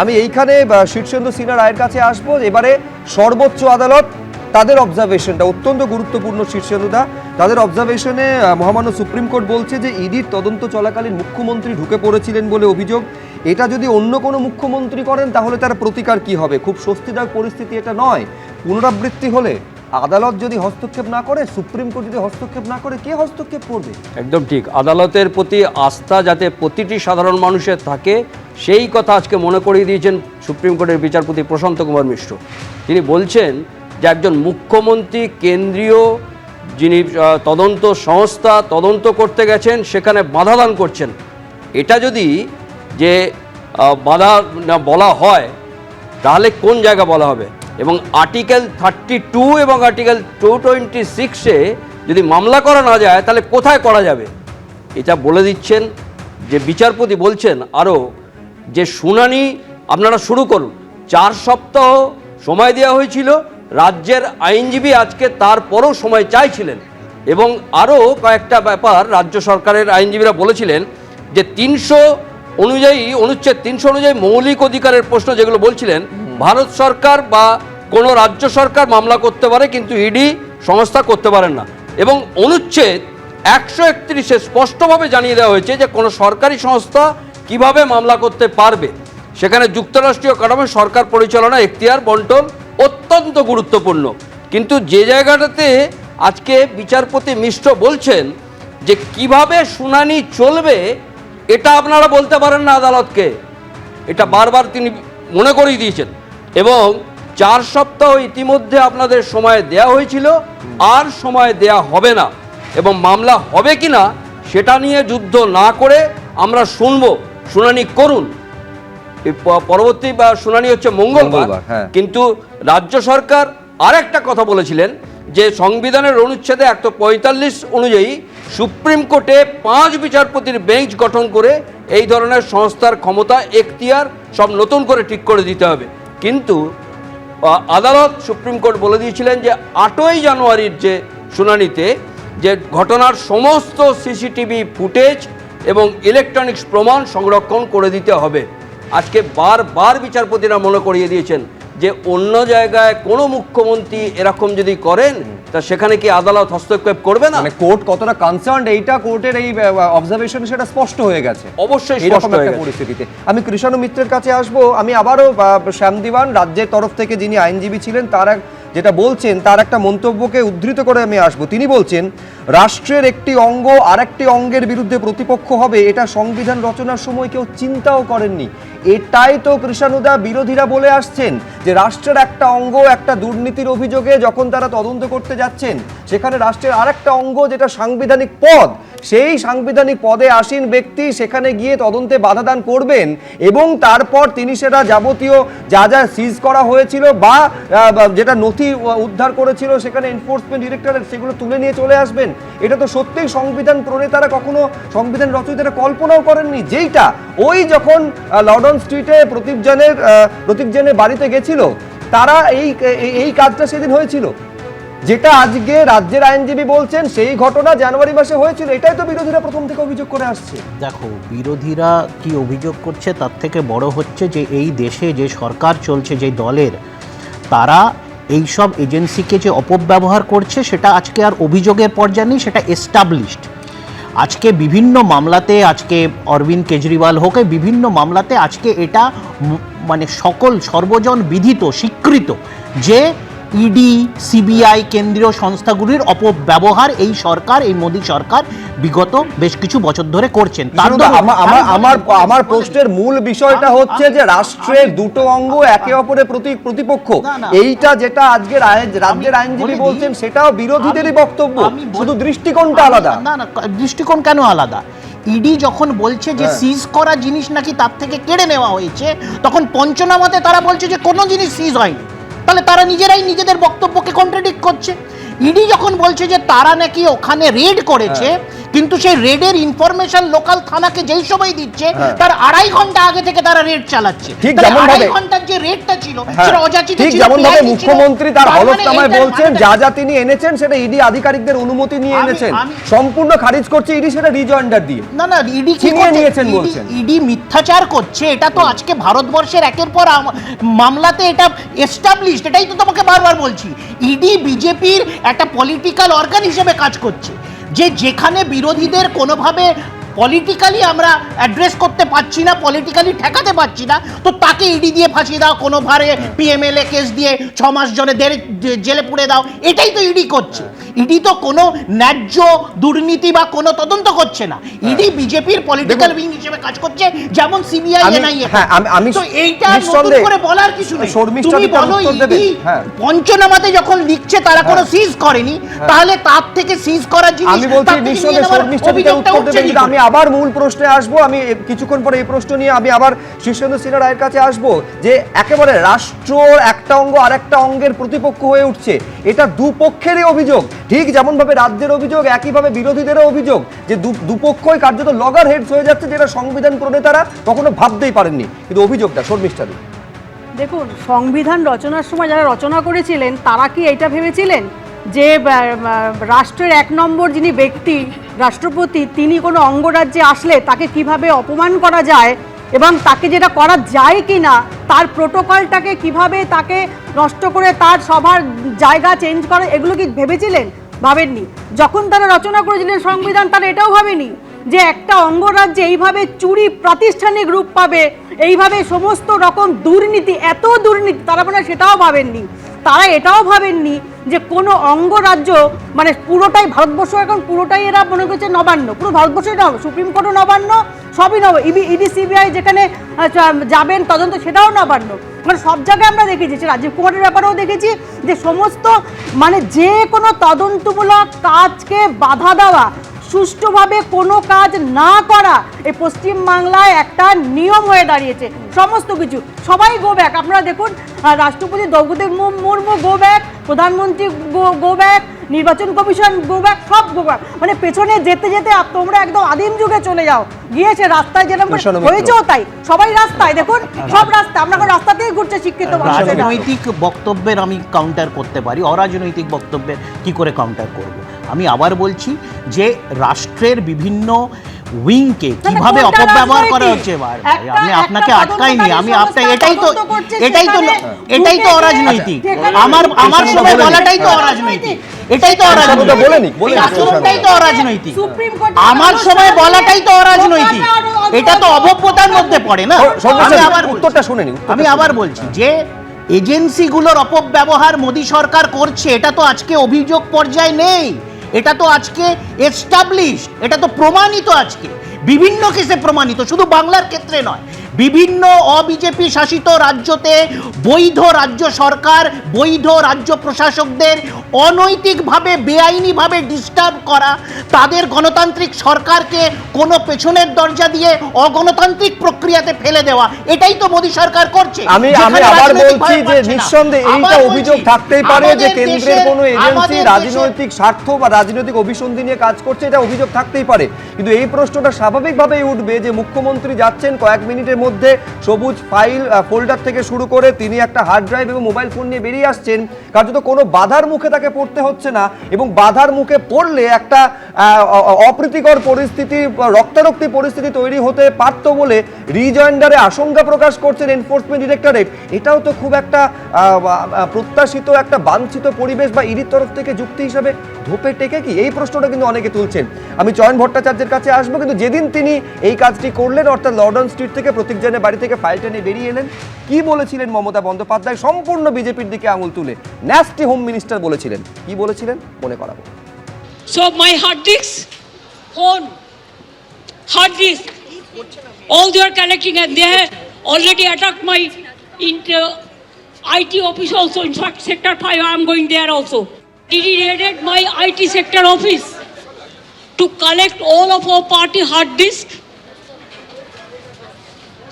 আমি এইখানে শীর্ষেন্দু সিনহা রায়ের কাছে আসবো। এবারে সর্বোচ্চ আদালত তাদের অবজারভেশনটা অত্যন্ত গুরুত্বপূর্ণ। শীর্ষেন্দুদা, তাদের অবজারভেশনে মহামান্য সুপ্রিম কোর্ট বলছে যে ইডির তদন্ত চলাকালীন মুখ্যমন্ত্রী ঢুকে পড়েছিলেন বলে অভিযোগ। এটা যদি অন্য কোনো মুখ্যমন্ত্রী করেন তাহলে তার প্রতিকার কি হবে? খুব স্বস্তিদায়ক পরিস্থিতি এটা নয়। পুনরাবৃত্তি হলে আদালত যদি হস্তক্ষেপ না করে, সুপ্রিম কোর্ট যদি হস্তক্ষেপ না করে, কে হস্তক্ষেপ করবে? একদম ঠিক। আদালতের প্রতি আস্থা যাতে প্রতিটি সাধারণ মানুষের থাকে, সেই কথা আজকে মনে করিয়ে দিয়েছেন সুপ্রিম কোর্টের বিচারপতি প্রশান্ত কুমার মিশ্র। তিনি বলছেন যে একজন মুখ্যমন্ত্রী কেন্দ্রীয় যিনি তদন্ত সংস্থা তদন্ত করতে গেছেন, সেখানে বাধা দান করছেন। এটা যদি যে বাধা বলা হয় তাহলে কোন জায়গা বলা হবে? এবং আর্টিকেল 32 এবং আর্টিকেল 226-এ যদি মামলা করা না যায় তাহলে কোথায় করা যাবে? এটা বলে দিচ্ছেন যে বিচারপতি বলছেন আরও যে শুনানি আপনারা শুরু করুন। 4 সপ্তাহ সময় দেওয়া হয়েছিল, রাজ্যের আইনজীবী আজকে তারপরও সময় চাইছিলেন। এবং আরও কয়েকটা ব্যাপার রাজ্য সরকারের আইনজীবীরা বলেছিলেন যে 300 অনুযায়ী, অনুচ্ছেদ 300 অনুযায়ী মৌলিক অধিকারের প্রশ্ন যেগুলো বলছিলেন, ভারত সরকার বা কোনো রাজ্য সরকার মামলা করতে পারে, কিন্তু ইডি সংস্থা করতে পারেন না। এবং অনুচ্ছেদ 131-এ স্পষ্টভাবে জানিয়ে দেওয়া হয়েছে যে কোনো সরকারি সংস্থা কিভাবে মামলা করতে পারবে। সেখানে যুক্তরাষ্ট্রীয় কাঠামো সরকার পরিচালনা এখতিয়ার বন্টন অত্যন্ত গুরুত্বপূর্ণ। কিন্তু যে জায়গাটাতে আজকে বিচারপতি মিশ্র বলছেন যে কিভাবে শুনানি চলবে এটা আপনারা বলতে পারেন না আদালতকে, এটা বারবার তিনি মনে করিয়ে দিয়েছেন। এবং 4 সপ্তাহ ইতিমধ্যে আপনাদের সময় দেয়া হয়েছিল, আর সময় দেয়া হবে না। এবং মামলা হবে কিনা সেটা নিয়ে যুদ্ধ না করে আমরা শুনবো, শুনানি করুন। পরবর্তী শুনানি হচ্ছে মঙ্গলবার। কিন্তু রাজ্য সরকার আরেকটা কথা বলেছিলেন যে সংবিধানের অনুচ্ছেদে 145 অনুযায়ী সুপ্রিম কোর্টে 5 বিচারপতির বেঞ্চ গঠন করে এই ধরনের সংস্থার ক্ষমতা এখতিয়ার সব নতুন করে ঠিক করে দিতে হবে। কিন্তু আদালত সুপ্রিম কোর্ট বলে দিয়েছিলেন যে 8ই জানুয়ারির যে শুনানিতে যে ঘটনার সমস্ত সিসিটিভি ফুটেজ এবং ইলেকট্রনিক্স প্রমাণ সংরক্ষণ করে দিতে হবে। আজকে বারবার বিচারপতিরা মনে করিয়ে দিয়েছেন যে অন্য জায়গায় কোনো মুখ্যমন্ত্রী এরকম যদি করেন তা সেখানে কি আদালত হস্তক্ষেপ করবে না? মানে কোর্ট কতটা কনসার্নড এইটা কোর্টের এই অবজারভেশন সেটা স্পষ্ট হয়ে গেছে অবশ্যই এরকম একটা পরিস্থিতিতে। আমি কৃষাণু মিত্রের কাছে আসবো। আমি আবারও শ্যাম দিওয়ান রাজ্যের তরফ থেকে যিনি আইনজীবী ছিলেন তার যেটা বলছেন তার একটা মন্তব্যকে উদ্ধৃত করে আমি আসবো। তিনি বলছেন রাষ্ট্রের একটি অঙ্গ আরেকটি অঙ্গের বিরুদ্ধে প্রতিপক্ষ হবে এটা সংবিধান রচনার সময় কেউ চিন্তাও করেননি। এটাই তো কৃষাণুদা বিরোধীরা বলে আসছেন যে রাষ্ট্রের একটা অঙ্গ একটা দুর্নীতির অভিযোগে যখন তারা তদন্ত করতে যাচ্ছেন সেখানে রাষ্ট্রের আরেকটা অঙ্গ যেটা সাংবিধানিক পদ, সেই সাংবিধানিক পদে আসীন ব্যক্তি সেখানে গিয়ে তদন্তে বাধাদান করবেন এবং তারপর তিনি সেটা যাবতীয় যা যা সিজ করা হয়েছিল বা যেটা নথি উদ্ধার করেছিল সেখানে এনফোর্সমেন্ট ডিরেক্টরেট সেগুলো তুলে নিয়ে চলে আসবেন। এটা তো সত্যিই সংবিধান প্রণেতারা কখনো সংবিধান রচয়িতারা কল্পনাও করেননি। যেইটা ওই যখন লর্ডন স্ট্রিটে প্রতীক জেনের বাড়িতে গেছিল তারা এই কাজটা সেদিন হয়েছিল, যেটা আজকে রাজ্যের আইনজীবী বলছেন সেই ঘটনা জানুয়ারি মাসে হয়েছিল। এটাই তো বিরোধীরা প্রথম থেকে অভিযোগ করে আসছে। দেখো, বিরোধীরা কি অভিযোগ করছে তার থেকে বড় হচ্ছে যে এই দেশে যে সরকার চলছে যে দলের, তারা এই সব এজেন্সিকে যে অপব্যবহার করছে সেটা আজকে আর অভিযোগের পর্যায়ে নেই, সেটা এস্টাবলিশড। আজকে বিভিন্ন মামলাতে, আজকে অরবিন্দ কেজরিওয়াল হোক, বিভিন্ন মামলাতে আজকে এটা মানে সর্বজন বিদিত স্বীকৃত যে ইডি, সিবিআই, কেন্দ্রীয় সংস্থাগুলির অপব্যবহার এই সরকার, এই মোদী সরকার বিগত বেশ কিছু বছর ধরে করছেন। আমার প্রশ্নের মূল বিষয়টা হচ্ছে যে রাষ্ট্রের দুটো অঙ্গ একে অপরের প্রতিপক্ষ, এইটা যেটা আজকে রাজ্যের আইনজীবী বলছেন সেটাও বিরোধীদেরই বক্তব্য, শুধু দৃষ্টিকোণটা আলাদা। না, দৃষ্টিকোণ কেন আলাদা? ইডি যখন বলছে যে সিজ করা জিনিস নাকি তার থেকে কেড়ে নেওয়া হয়েছে, তখন পঞ্চনামাতে তারা বলছে যে কোনো জিনিস সিজ হয়নি। তাহলে তারা নিজেরাই নিজেদের বক্তব্যকে কন্ট্রাডিক্ট করছে। ইডি যখন বলছে যে তারা নাকি ওখানে রেড করেছে, কিন্তু সেই রেডের ইনফরমেশন লোকাল থানাকে যেই সময় দিচ্ছে তার 2.5 ঘন্টা আগে থেকে তারা রেড চালাচ্ছে। ঠিক যেমন ভাবে 2.5 ঘন্টার যে রেডটা ছিল সেটা অযাচিত ছিল। ঠিক যেমন ভাবে মুখ্যমন্ত্রী তার হলফনামায় বলছেন যা যা তিনি এনেছেন সেটা ইডি আধিকারিকদের অনুমতি নিয়ে এনেছেন, সম্পূর্ণ খারিজ করছে ইডি সেটা রিজয়েন্ডার দিয়ে। না, ইডি কি নিয়েছেন বলছেন? ইডি মিথ্যাচার করছে, এটা তো আজকে ভারতবর্ষের একের পর মামলাতে এটা এস্টাবলিশড। এটাই তো তোমাকে বারবার বলছি, ইডি বিজেপির একটা পলিটিক্যাল অর্গান হিসেবে কাজ করছে, যে যেখানে বিরোধীদের কোনোভাবে পলিটিক্যালি আমরা অ্যাড্রেস করতে পারছি না, পলিটিক্যালি ঠেকাতে পারছি না, তো তাকে ইডি দিয়ে ফাঁসিয়ে দাও, কোনো ভারে পিএমএলএ কেস দিয়ে 6 মাস জনে জেলে পুড়ে দাও। এটাই তো ইডি করছে। ইডি তো কোনো ন্যায্য দুর্নীতি বা কোনো তদন্ত করছে না, ইডি বিজেপির পলিটিক্যাল উইং হিসেবে কাজ করছে, যেমন সিবিআই, এনআইএ। তো এইটা নতুন করে বলার কিছু নেই। তুমি বলো ইডি পঞ্চনামাতে যখন লিখছে তারা কোনো সিজ করেনি, তাহলে তার থেকে সিজ করা জিনিস আমি বলছি নিঃসন্দেহে শর্মিষ্ঠা উত্তর দেবেন। আমি আবার মূল প্রশ্নে আসবো, আমি কিছুক্ষণ পরে এই প্রশ্ন নিয়ে আমি আবার শীর্ষেন্দু সিনহা রায়ের কাছে আসবো, যে একেবারে রাষ্ট্র একটা অঙ্গ আরেকটা অঙ্গের প্রতিপক্ষ হয়ে উঠছে, এটা দুপক্ষেরই অভিযোগ। ঠিক যেমন ভাবে রাজ্যের অভিযোগ, একইভাবে বিরোধীদেরও অভিযোগ যে দুপক্ষই কার্যত লগর হেডস হয়ে যাচ্ছে, যেটা সংবিধান প্রণেতারা কখনো ভাবতেই পারেননি। কিন্তু অভিযোগটা শর্মিষ্ঠা দি, দেখুন, সংবিধান রচনার সময় যারা রচনা করেছিলেন তারা কি এটা ভেবেছিলেন যে রাষ্ট্রের 1 নম্বর যিনি ব্যক্তি রাষ্ট্রপতি, তিনি কোনো অঙ্গরাজ্যে আসলে তাকে কিভাবে অপমান করা যায় এবং তাকে যেটা করা যায় কি না তার প্রোটোকলটাকে কিভাবে তাকে নষ্ট করে তার সবার জায়গা চেঞ্জ করা, এগুলো কি ভেবেছিলেন? ভাবেননি। যখন তারা রচনা করেছিলেন সংবিধান, তারা এটাও ভাবেনি যে একটা অঙ্গরাজ্যে এইভাবে চুরি প্রাতিষ্ঠানিক রূপ পাবে, এইভাবে সমস্ত রকম দুর্নীতি, এত দুর্নীতি, তারা মানে সেটাও ভাবেননি। তারা এটাও ভাবেননি যে কোনো অঙ্গরাজ্য মানে পুরোটাই ভারতবর্ষ, এখন পুরোটাই এরা মনে করছে নবান্ন, পুরো ভারতবর্ষই নবান্ন, সুপ্রিম কোর্টও নবান্ন, সবই নবান্ন, ইডি সিবিআই যেখানে যাবেন তদন্ত সেটাও নবান্ন, মানে সব জায়গায় আমরা দেখেছি। সে রাজীব কুমারের ব্যাপারেও দেখেছি যে সমস্ত মানে যে কোনো তদন্তমূলক কাজকে বাধা দেওয়া, সুষ্ঠুভাবে কোনো কাজ না করা এই পশ্চিমবাংলায় একটা নিয়ম হয়ে দাঁড়িয়েছে। সমস্ত কিছু সবাই গো ব্যাক। আপনারা দেখুন, রাষ্ট্রপতি দ্রৌপদী মুর্মু গো ব্যাক, প্রধানমন্ত্রী গো ব্যাক, নির্বাচন কমিশন গো ব্যাক, সব গো ব্যাক। মানে পেছনে যেতে যেতে তোমরা একদম আদিম যুগে চলে যাও। গিয়েছে রাস্তায় যেরকম হয়েছেও তাই, সবাই রাস্তায়, দেখুন সব রাস্তা, আমরা এখন রাস্তাতেই ঘুরছে শিক্ষিত মানুষ। রাজনৈতিক বক্তব্যের আমি কাউন্টার করতে পারি, অরাজনৈতিক বক্তব্যের কি করে কাউন্টার করব? আমি আবার বলছি যে রাষ্ট্রের বিভিন্ন উইংকে কিভাবে অপব্যবহার করা হচ্ছে। আমি আপনাকে আটকাইনি, আমি আপনাকে এটাই তো অরাজনৈতিক। আমার সময় বলাটাই তো অরাজনৈতিক, এটাই তো অরাজনৈতিক। আমার সময় বলাটাই তো অরাজনৈতিক, এটা তো অভব্যতার মধ্যে পড়ে না। আমি আবার বলছি যে এজেন্সিগুলোর অপব্যবহার মোদী সরকার করছে, এটা তো আজকে অভিযোগ পর্যায়ে নেই, এটা তো আজকে এস্টাবলিশ, এটা তো প্রমাণিত, আজকে বিভিন্ন কেসে প্রমাণিত, শুধু বাংলার ক্ষেত্রে নয়, বিভিন্ন অবিজেপি শাসিত রাজ্যতে বৈধ রাজ্য সরকার, বৈধ রাজ্য প্রশাসকদের অনৈতিকভাবে বেআইনিভাবে ডিস্টার্ব করা, তাদের গণতান্ত্রিক সরকারকে কোনো পেছনের দরজা দিয়ে অগণতান্ত্রিক প্রক্রিয়াতে ফেলে দেওয়া, এটাই তো মোদী সরকার করছে। আমি আবার বলছি যে নিঃসন্দেহে এইটা অভিযোগ থাকতেই পারে যে কেন্দ্রের কোনো এজেন্সি রাজনৈতিক স্বার্থ বা রাজনৈতিক অভিসন্ধি নিয়ে কাজ করছে, এটা অভিযোগ থাকতেই পারে। কিন্তু এই প্রশ্নটা স্বাভাবিকভাবেই উঠবে যে মুখ্যমন্ত্রী যাচ্ছেন কয়েক মিনিটের মধ্যে সবুজ ফাইল ফোল্ডার থেকে শুরু করে তিনি একটা হার্ড ড্রাইভ এবং মোবাইল ফোন নিয়ে বেরিয়ে আসছেন, কার্যত কোনো বাধার মুখে তাকে পড়তে হচ্ছে না, এবং বাধার মুখে পড়লে একটা অপ্রীতিকর পরিস্থিতি, রক্তারক্তি পরিস্থিতি তৈরি হতে পারত বলে রিজয়েন্ডারে আশঙ্কা প্রকাশ করছেন এনফোর্সমেন্ট ডিরেক্টরেট। এটাও তো খুব একটা প্রত্যাশিত, একটা বাঞ্ছিত পরিবেশ বা ইডির তরফ থেকে যুক্তি হিসাবে ধোপে টেকে কি, এই প্রশ্নটা কিন্তু অনেকে তুলছেন। আমি চয়ন ভট্টাচার্যের কাছে আসবো, কিন্তু যেদিন তিনি এই কাজটি করলেন, অর্থাৎ লর্ডন স্ট্রিট থেকে প্রতীক জানের বাড়ি থেকে ফাইলটা নিয়ে বেরিয়ে এলেন, কি বলেছিলেন মমতা বন্দ্যোপাধ্যায় সম্পূর্ণ বিজেপির দিকে আঙুল তুলে? ন্যাস্টি হোম মিনিস্টার বলেছিলেন, কি বলেছিলেন মনে করাবো। So my hard disk, phone, hard disk, all they are collecting, and they have already attacked my IT office also. In fact, sector 5, I am going there also. Did he raided my IT sector office to collect all of our party hard disk,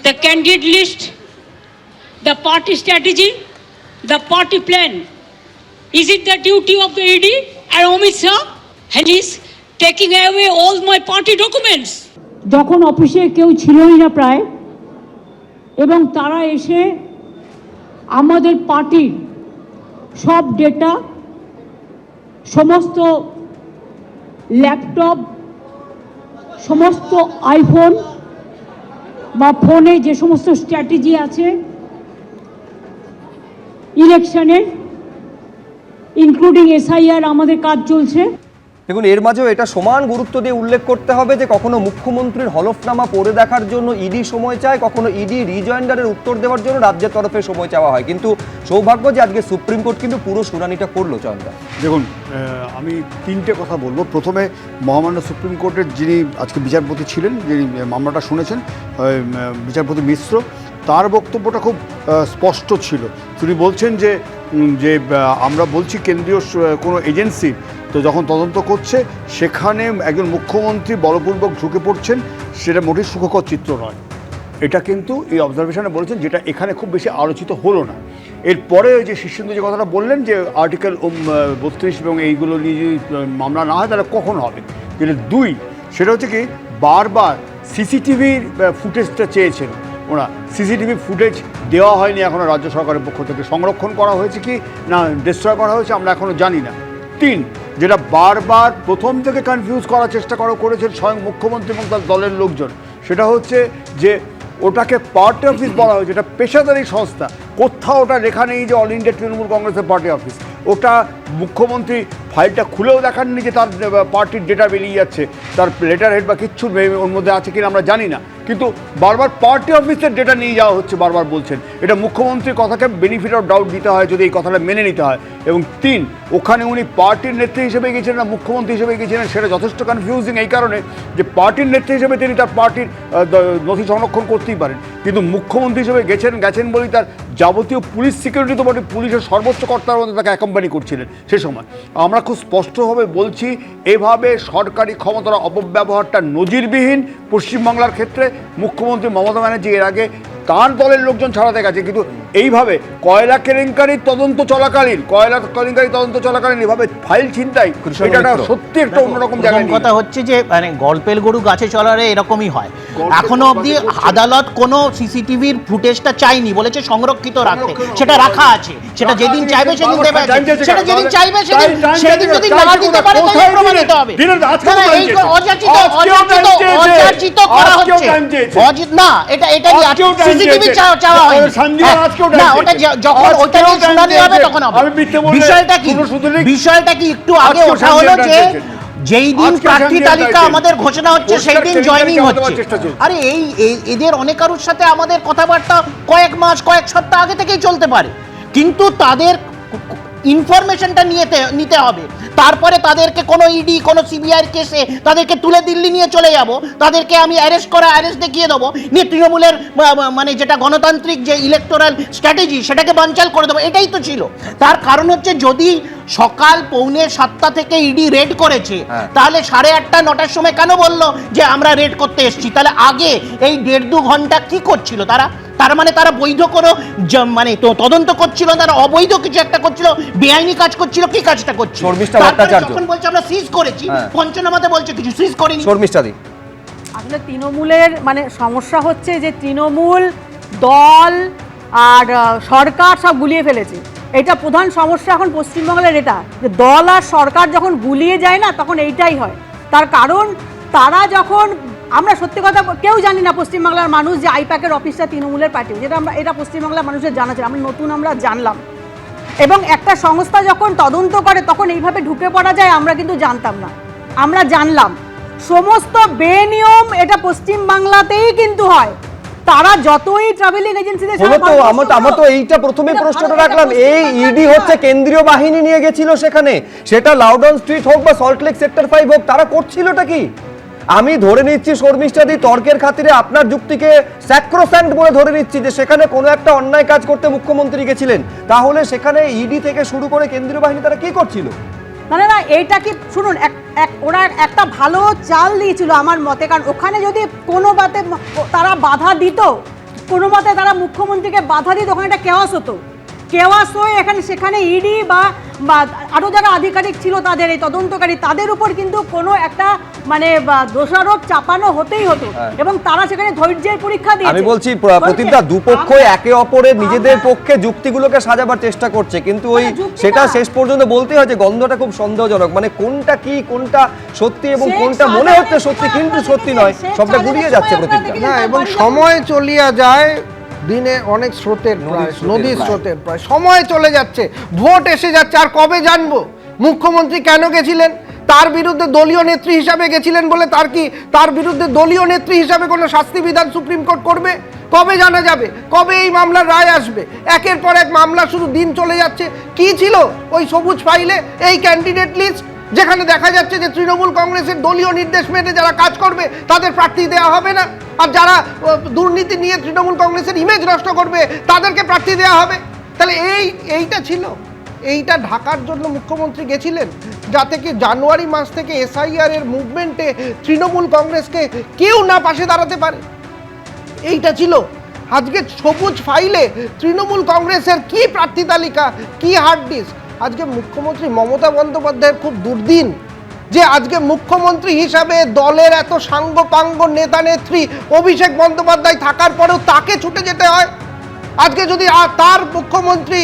the candidate list, the party strategy, the party plan. Is it the duty of the ED and Amit Shah? And he's taking away all my party documents. যখন অফিসে কেউ ছিলই না প্রায়, এবং তারা এসে আমাদের পার্টির সব ডেটা, সমস্ত ল্যাপটপ, সমস্ত আইফোন বা ফোনে যে সমস্ত স্ট্র্যাটেজি আছে ইলেকশনের, ইনক্লুডিং SIR, আমাদের কাজ চলছে। দেখুন, এর মাঝেও এটা সমান গুরুত্ব দিয়ে উল্লেখ করতে হবে যে কখনো মুখ্যমন্ত্রীর হলফনামা পড়ে দেখার জন্য ইডি সময় চায়, কখনো ইডি রিজয়েন্ডারের উত্তর দেওয়ার জন্য রাজ্যের তরফে সময় চাওয়া হয়। কিন্তু সৌভাগ্য যে আজকে সুপ্রিম কোর্ট কিন্তু পুরো শুনানিটা করলো। চয়নদা, দেখুন, আমি তিনটে কথা বলবো। প্রথমে মহামান্য সুপ্রিম কোর্টের যিনি আজকে বিচারপতি ছিলেন, যিনি মামলাটা শুনেছেন, বিচারপতি মিশ্র, তার বক্তব্যটা খুব স্পষ্ট ছিল। তিনি বলছেন যে আমরা বলছি কেন্দ্রীয় কোনো এজেন্সি তো যখন তদন্ত করছে সেখানে একজন মুখ্যমন্ত্রী বলপূর্বক ঢুকে পড়ছেন, সেটা মোটেই সুখকর চিত্র নয়। এটা কিন্তু এই অবজারভেশনে বলেছেন, যেটা এখানে খুব বেশি আলোচিত হলো না। এরপরে যে শীর্ষেন্দু যে কথাটা বললেন যে আর্টিকেল 32 এবং এইগুলো নিয়ে যদি মামলা না হয় তাহলে কখন হবে, যেটা 2, সেটা হচ্ছে কি বারবার সিসিটিভির ফুটেজটা চেয়েছেন ওরা। সিসিটিভি ফুটেজ দেওয়া হয়নি এখনও রাজ্য সরকারের পক্ষ থেকে। সংরক্ষণ করা হয়েছে কি না ডিস্ট্রয় করা হয়েছে আমরা এখনও জানি না। 3, যেটা বারবার প্রথম থেকে কনফিউজ করার চেষ্টা করেছেন স্বয়ং মুখ্যমন্ত্রী এবং তার দলের লোকজন, সেটা হচ্ছে যে ওটাকে পার্টি অফিস বলা হয়েছে, এটা পেশাদারি সংস্থা। কোথাও ওটা লেখা নেই যে অল ইন্ডিয়া তৃণমূল কংগ্রেসের পার্টি অফিস। ওটা মুখ্যমন্ত্রী ফাইলটা খুলেও দেখাননি যে তার পার্টির ডেটা বেরিয়ে যাচ্ছে, তার লেটার হেড বা কিচ্ছু ওর মধ্যে আছে কিনা আমরা জানি না, কিন্তু বারবার পার্টি অফিসের ডেটা নিয়ে যাওয়া হচ্ছে, বারবার বলছেন। এটা মুখ্যমন্ত্রীর কথাকে বেনিফিট অফ ডাউট দিতে হয় যদি এই কথাটা মেনে নিতে হয়। এবং 3, ওখানে উনি পার্টির নেত্রী হিসেবে গেছিলেন না মুখ্যমন্ত্রী হিসেবে গেছিলেন, সেটা যথেষ্ট কনফিউজিং এই কারণে যে পার্টির নেত্রী হিসেবে তিনি তার পার্টির নথি সংরক্ষণ করতেই পারেন, কিন্তু মুখ্যমন্ত্রী হিসেবে গেছেন বলেই তার যাবতীয় পুলিশ সিকিউরিটি তো বটে, পুলিশের সর্বোচ্চ কর্তার মধ্যে তাকে অ্যাকম্পানি করছিলেন সে সময়। আমরা খুব স্পষ্টভাবে বলছি, এভাবে সরকারি ক্ষমতার অপব্যবহারটা নজিরবিহীন পশ্চিমবাংলার ক্ষেত্রে। মুখ্যমন্ত্রী মমতা ব্যানার্জি এর আগে তার দলের লোকজন ছাড়াতে গেছে, কিন্তু এইভাবে কয়লা কেলেঙ্কারির তদন্ত চলাকালীন এভাবে ফাইল ছিনতাই, এটা সত্যি একটা অন্যরকম জায়গায়। কথা হচ্ছে যে মানে গল্পের গরু গাছে চলারে এরকমই হয়। এখনো অবধি আদালত কোনো সিসিটিভির ফুটেজটা চাইনি, বলেছে সংরক্ষিত রাখতে, সেটা রাখা আছে, সেটা যেদিন চাইবে সেদিন দেবে, সেটা যেদিন চাইবে সেদিন যদি না দিতে পারে তাহলে প্রমাণিত হবে। এই অযাচিত করা হচ্ছে না, এটা সিসিটিভি চাওয়া হয় না, ওটা যখন ওটা নিয়ে শুনানি হবে তখন হবে। বিষয়টা কি একটু আগে ওঠা হলো যে যেই দিন প্রার্থী তালিকা আমাদের ঘোষণা হচ্ছে সেই দিন জয়েনিং হচ্ছে। আরে এদের অনেকারুর সাথে আমাদের কথাবার্তা কয়েক মাস কয়েক সপ্তাহ আগে থেকেই চলতে পারে, কিন্তু তাদের ইনফরমেশনটা নিতে হবে, তারপরে তাদেরকে কোনো ইডি কোনো সিবিআই কেসে তাদেরকে তুলে দিল্লি নিয়ে চলে যাব, তাদেরকে আমি অ্যারেস্ট দেখিয়ে দেবো, নিয়ে তৃণমূলের মানে যেটা গণতান্ত্রিক যে ইলেকটোরাল স্ট্র্যাটেজি সেটাকে বানচাল করে দেবো। এটাই তো ছিল। তার কারণ হচ্ছে যদি সকাল 6:45 থেকে ইডি রেড করেছে, তাহলে 8:30 9টার সময় কেন বললো যে আমরা রেড করতে এসেছি? তাহলে আগে এই 1.5-2 ঘন্টা কি করছিল তারা? তার মানে তারা বৈধ কোনো মানে তদন্ত করছিল, তারা অবৈধ কিছু একটা করছিল, বেআইনি কাজ করছিল, কি কাজটা করছিল? যখন বলছে আমরা সিজ করেছি, পঞ্চনামাতে বলছে কিছু সিজ করিনি। আসলে তৃণমূলের মানে সমস্যা হচ্ছে যে তৃণমূল দল আর সরকার সব গুলিয়ে ফেলেছে। এটা প্রধান সমস্যা এখন পশ্চিমবাংলার, এটা যে দল আর সরকার যখন গুলিয়ে যায় না তখন এইটাই হয়। তার কারণ তারা যখন, আমরা সত্যি কথা কেউ জানি না পশ্চিমবাংলার মানুষ যে আইপ্যাকের অফিসটা তৃণমূলের পার্টি, যেটা এটা পশ্চিমবাংলার মানুষের জানা ছিল, আমরা জানলাম। এবং একটা সংস্থা যখন তদন্ত করে তখন এইভাবে ঢুকে পড়া যায় আমরা কিন্তু জানতাম না, আমরা জানলাম। সমস্ত বেনিয়ম এটা পশ্চিমবাংলাতেই কিন্তু হয়। তারা যতই ট্রাভেলিং এজেন্সিদের আমার তো এইটা প্রথমে প্রশ্নটা রাখলাম, এই ইডি হচ্ছে কেন্দ্রীয় বাহিনী নিয়ে গেছিল সেখানে, সেটা লাউডন স্ট্রিট হোক বা সল্টলেক সেক্টর 5 হোক, তারা করছিলটা কি? আমি ধরে নিচ্ছি শর্মিষ্ঠাদি তর্কের খাতিরে আপনার যুক্তিকে স্যাক্রোস্যান্ট বলে ধরে নিচ্ছি যে সেখানে কোনো একটা অন্যায় কাজ করতে মুখ্যমন্ত্রী গেছিলেন, তাহলে সেখানে ইডি থেকে শুরু করে কেন্দ্রীয় বাহিনী তারা কি করছিল? না এইটা কি শুনুন, ওরা একটা ভালো চাল দিয়েছিল আমার মতে, কারণ ওখানে যদি কোনো মতে তারা বাধা দিত, কোনো মতে তারা মুখ্যমন্ত্রীকে বাধা দিত, ওখানে একটা কেওয়াস হতো। কেওয়াস হয়ে সেখানে ইডি বা আরও যারা আধিকারিক ছিল তাদের এই তদন্তকারী তাদের উপর কিন্তু কোনো একটা মানে দোষারোপ চাপানো হতেই হতো, এবং তারা সেখানে ধৈর্যের পরীক্ষা দিয়েছে। আমি বলছি প্রতিটা দুপক্ষ একে অপরের নিজেদের পক্ষে যুক্তিগুলোকে সাজাবার চেষ্টা করছে, কিন্তু সেটা শেষ পর্যন্ত বলতে হয় যে গন্ধটা খুব সন্দেহজনক, মানে কোনটা কি কোনটা সত্যি এবং কোনটা মনে হচ্ছে সত্যি কিন্তু সত্যি নয়, সবটা গুলিয়ে যাচ্ছে প্রতিটা। না, এবং সময় চলিয়া যায়, দিনে অনেক স্রোতের প্রায়, নদীর স্রোতের প্রায়, সময় চলে যাচ্ছে, ভোট এসে যাচ্ছে, আর কবে জানবো মুখ্যমন্ত্রী কেন গেছিলেন? তার বিরুদ্ধে দলীয় নেত্রী হিসাবে গেছিলেন বলে তার বিরুদ্ধে দলীয় নেত্রী হিসাবে কোনো শাস্তি বিধান সুপ্রিম কোর্ট করবে? কবে জানা যাবে? কবে এই মামলার রায় আসবে? একের পর এক মামলা, শুধু দিন চলে যাচ্ছে। কি ছিল ওই সবুজ ফাইলে? এই ক্যান্ডিডেট লিস্ট, যেখানে দেখা যাচ্ছে যে তৃণমূল কংগ্রেসের দলীয় নির্দেশ মেনে যারা কাজ করবে তাদের প্রার্থী দেওয়া হবে না, আর যারা দুর্নীতি নিয়ে তৃণমূল কংগ্রেসের ইমেজ নষ্ট করবে তাদেরকে প্রার্থী দেওয়া হবে। তাহলে এইটা ছিল, এইটা ঢাকার জন্য মুখ্যমন্ত্রী গেছিলেন, যাতে কি জানুয়ারি মাস থেকে এসআইআর এর মুভমেন্টে তৃণমূল কংগ্রেসকে কেউ না পাশে দাঁড়াতে পারে। এইটা ছিল। আজকে সবুজ ফাইলে তৃণমূল কংগ্রেসের কি প্রার্থী তালিকা, কি হার্ড ডিস্ক। আজকে মুখ্যমন্ত্রী মমতা বন্দ্যোপাধ্যায়ের খুব দুর্দিন যে আজকে মুখ্যমন্ত্রী হিসাবে দলের এত সাঙ্গপাঙ্গ নেতা নেত্রী অভিষেক বন্দ্যোপাধ্যায় থাকার পরেও তাকে ছুটে যেতে হয়। আজকে যদি তার মুখ্যমন্ত্রী,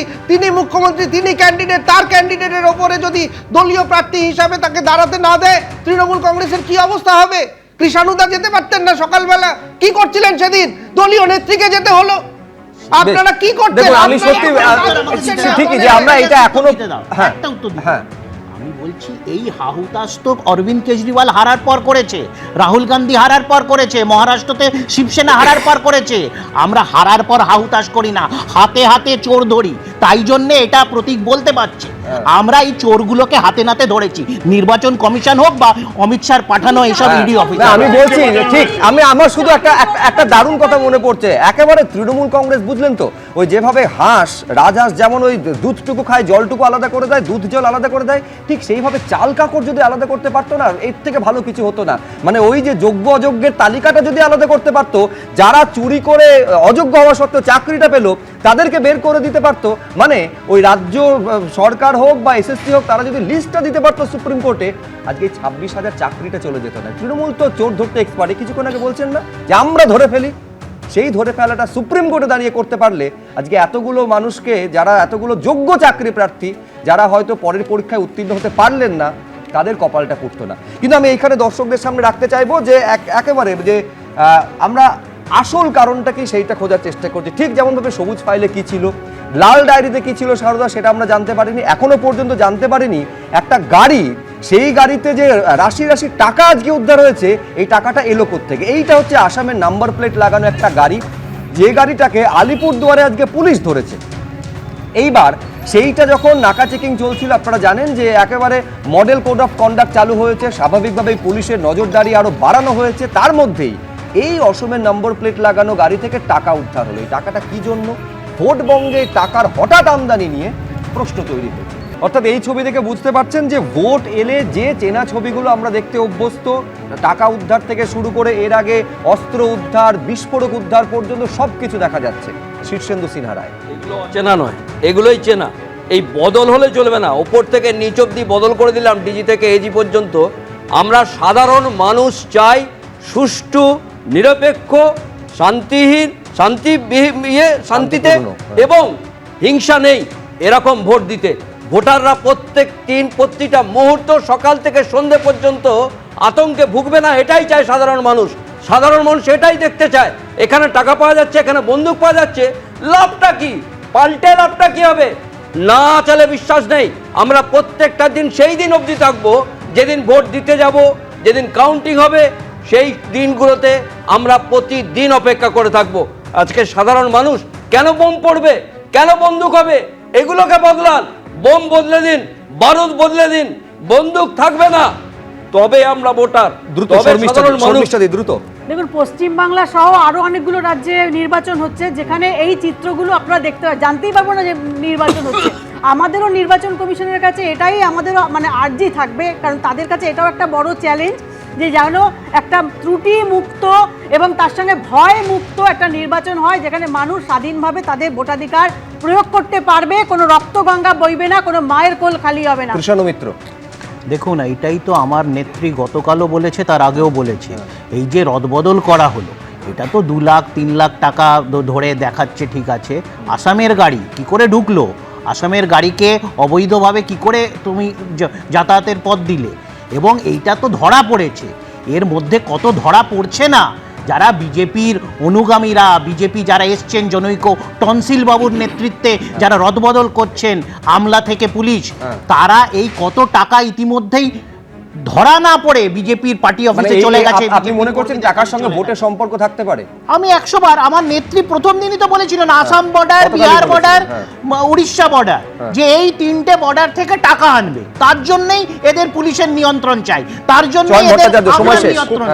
তিনি ক্যান্ডিডেট, তার ক্যান্ডিডেটের ওপরে যদি দলীয় প্রার্থী হিসাবে তাকে দাঁড়াতে না দেয়, তৃণমূল কংগ্রেসের কি অবস্থা হবে? কৃষাণুদা যেতে পারতেন না সকালবেলা? কি করছিলেন সেদিন? দলীয় নেত্রীকে যেতে হলো। আপনারা কি করতেন? দেখুন আমি সত্যি ঠিকই যে আমরা এটা এখনো হ্যাঁ একটা উত্তর দিতে হ্যাঁ আমি বলছি এই হাহুতাশ তো অরবিন্দ কেজরিওয়াল হারার পর করেছে, রাহুল গান্ধী হারার পর করেছে, মহারাষ্ট্রতে শিবসেনা হারার পর করেছে। আমরা হারার পর হাহুতাশ করি না, হাতে হাতে চোর ধরি। তাই জন্য এটা প্রতীক বলতে পারছে আমরা এই চোরগুলোকে হাতে নাতে ধরেছি, নির্বাচন কমিশন হোক বা অমিত শাহর পাঠানো এইসব ইডি অফিস। আমি বলছি যে ঠিক আমার শুধু একটা দারুণ কথা মনে পড়ছে, একেবারে তৃণমূল কংগ্রেস বুঝলেন তো, ওই যেভাবে হাঁস রাজহাঁস যেমন ওই দুধটুকু খায় জলটুকু আলাদা করে দেয়, দুধ জল আলাদা করে দেয়, ঠিক সেইভাবে চাল কাকড় যদি আলাদা করতে পারতো না এর থেকে ভালো কিছু হতো না। মানে ওই যে যোগ্য অযোগ্যের তালিকাটা যদি আলাদা করতে পারতো, যারা চুরি করে অযোগ্য হওয়া সত্ত্বেও চাকরিটা পেল তাদেরকে বের করে দিতে পারতো, মানে ওই রাজ্য সরকার হোক বা এসএসসি হোক তারা যদি লিস্টটা দিতে পারতো সুপ্রিম কোর্টে, আজকে 26,000 চাকরিটা চলে যেত না। তৃণমূল তো চোর ধরতে এক্সপার্ট, কিছুক্ষণ আগে বলছেন না যে আমরা ধরে ফেলি, সেই ধরে ফেলাটা সুপ্রিম কোর্টে দাঁড়িয়ে করতে পারলে আজকে এতগুলো মানুষকে, যারা এতগুলো যোগ্য চাকরি প্রার্থী, যারা হয়তো পরের পরীক্ষায় উত্তীর্ণ হতে পারলেন না, তাদের কপালটা ফুটতো না। কিন্তু আমি এইখানে দর্শকদের সামনে রাখতে চাইবো যে একেবারে যে আমরা আসল কারণটা কি সেইটা খোঁজার চেষ্টা করছি। ঠিক যেমনভাবে সবুজ ফাইলে কি ছিল, লাল ডায়েরিতে কি ছিল সারদা, সেটা আমরা জানতে পারিনি, এখনো পর্যন্ত জানতে পারিনি একটা গাড়ি, সেই গাড়িতে যে রাশি রাশি টাকা আজকে উদ্ধার হয়েছে, এই টাকাটা এলো কোত্থেকে। এইটা হচ্ছে আসামের নাম্বার প্লেট লাগানো একটা গাড়ি, যে গাড়িটাকে আলিপুরদুয়ারে আজকে পুলিশ ধরেছে। এইবার সেইটা যখন নাকা চেকিং চলছিল, আপনারা জানেন যে একেবারে মডেল কোড অফ কন্ডাক্ট চালু হয়েছে, স্বাভাবিকভাবেই পুলিশের নজরদারি আরো বাড়ানো হয়েছে, তার মধ্যেই এই অসমের নম্বর প্লেট লাগানো গাড়ি থেকে টাকা উদ্ধার হলো। এই টাকাটা কি জন্য? ভোটবঙ্গে টাকার হঠাৎ আমদানি নিয়ে প্রশ্ন তৈরি হয়েছে। অর্থাৎ এই ছবি থেকে বুঝতে পারছেন যে ভোট এলে যে চেনা ছবিগুলো আমরা দেখতে অভ্যস্ত, টাকা উদ্ধার থেকে শুরু করে এর আগে অস্ত্র উদ্ধার, বিস্ফোরক উদ্ধার পর্যন্ত সবকিছু দেখা যাচ্ছে শীর্ষেন্দু সিনহা রায়। এগুলো অচেনা নয়, এগুলোই চেনা। এই বদল হলে চলবে না, ওপর থেকে নিচ অব্দি বদল করে দিলাম, ডিজি থেকে এজি পর্যন্ত। আমরা সাধারণ মানুষ চাই সুষ্ঠু, নিরপেক্ষ, শান্তিহীন, শান্তিতে এবং হিংসা নেই এরকম ভোট দিতে। ভোটাররা প্রতিটা মুহূর্ত সকাল থেকে সন্ধ্যে পর্যন্ত আতঙ্কে ভুগবে না, এটাই চায় সাধারণ মানুষ। সাধারণ মানুষ এটাই দেখতে চায়। এখানে টাকা পাওয়া যাচ্ছে, এখানে বন্দুক পাওয়া যাচ্ছে, লাভটা কি? পাল্টে লাভটা কি হবে? না চলে বিশ্বাস নেই। আমরা প্রত্যেকটা দিন সেই দিন অবধি থাকবো যেদিন ভোট দিতে যাব, যেদিন কাউন্টিং হবে, সেই দিনগুলোতে আমরা প্রতিদিন অপেক্ষা করে থাকবো। আজকে সাধারণ মানুষ কেন বোম পড়বে, কেন বন্দুক হবে, এগুলোকে বদলান। বোম বদলে দিন, বারুদ বদলে দিন, বন্দুক থাকবে না, তবে আমরা ভোটার। দ্রুত দেখুন, পশ্চিমবাংলা সহ আরো অনেকগুলো রাজ্যে নির্বাচন হচ্ছে, যেখানে এই চিত্রগুলো আপনারা দেখতে জানতেই পারবো না যে নির্বাচন হচ্ছে। আমাদেরও নির্বাচন কমিশনের কাছে এটাই আমাদেরও মানে আর্জি থাকবে, কারণ তাদের কাছে এটাও একটা বড় চ্যালেঞ্জ যে যেন একটা ত্রুটি মুক্ত এবং তার সঙ্গে ভয় মুক্ত একটা নির্বাচন হয়, যেখানে মানুষ স্বাধীনভাবে তাদের ভোটাধিকার প্রয়োগ করতে পারবে, কোনো রক্তগঙ্গা বইবে না, কোনো মায়ের কোল খালি হবে না। কৃষ্ণ মিত্র, দেখুন, এইটাই তো আমার নেত্রী গতকালও বলেছে, তার আগেও বলেছে। এই যে রদবদল করা হলো, এটা তো 2 লাখ 3 লাখ টাকা ধরে দেখাচ্ছে, ঠিক আছে। আসামের গাড়ি কি করে ঢুকলো? আসামের গাড়িকে অবৈধভাবে কি করে তুমি যাতায়াতের পথ দিলে? এবং এইটা তো ধরা পড়েছে, এর মধ্যে কত ধরা পড়ছে না। যারা বিজেপির অনুগামীরা, বিজেপি যারা এসছেন জনৈক টনসিল বাবুর নেতৃত্বে, যারা রদবদল করছেন আমলা থেকে পুলিশ, তারা এই কত টাকা ইতিমধ্যেই ধরা না পড়ে বিজেপির পার্টি অফিসে চলে গেছে। আপনি মনে করছেন টাকার সঙ্গে ভোটের সম্পর্ক থাকতে পারে? আমি 100 বার, আমার নেত্রী প্রথম দিনই তো বলেছিলেন Assam border, Bihar border, Orissa border, যে এই 3টে বর্ডার থেকে টাকা আনবে, তার জন্যই এদের পুলিশের নিয়ন্ত্রণ চাই, তার জন্য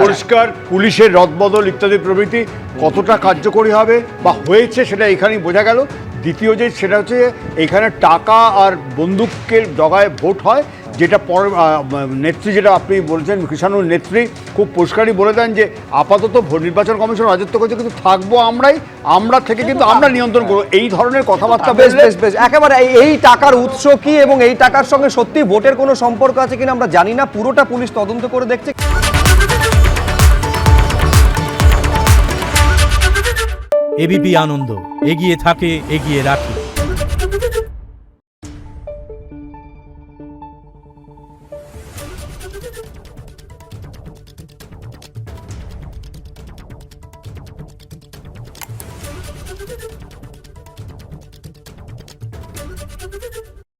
পরিষ্কার পুলিশের রদবদল ইত্যাদি প্রভৃতি কতটা কার্যকরী হবে বা হয়েছে সেটা এখানেই বোঝা গেল। দ্বিতীয় যে সেটা হচ্ছে এখানে টাকা আর বন্দুকের ডগায় ভোট হয়, যেটা নেত্রী, যেটা আপনি বলছেন কৃষাণুর নেত্রী খুব পরিষ্কারই বলে দেন যে আপাতত নির্বাচন কমিশন রাজত্ব করছে, কিন্তু থাকবো আমরা থেকে কিন্তু আমরা নিয়ন্ত্রণ করবো, এই ধরনের কথাবার্তা। বেশ একেবারে এই টাকার উৎস কি এবং এই টাকার সঙ্গে সত্যি ভোটের কোনো সম্পর্ক আছে কিনা আমরা জানি না, পুরোটা পুলিশ তদন্ত করে দেখছে। এবিপি আনন্দ, এগিয়ে থাকে, এগিয়ে রাখে।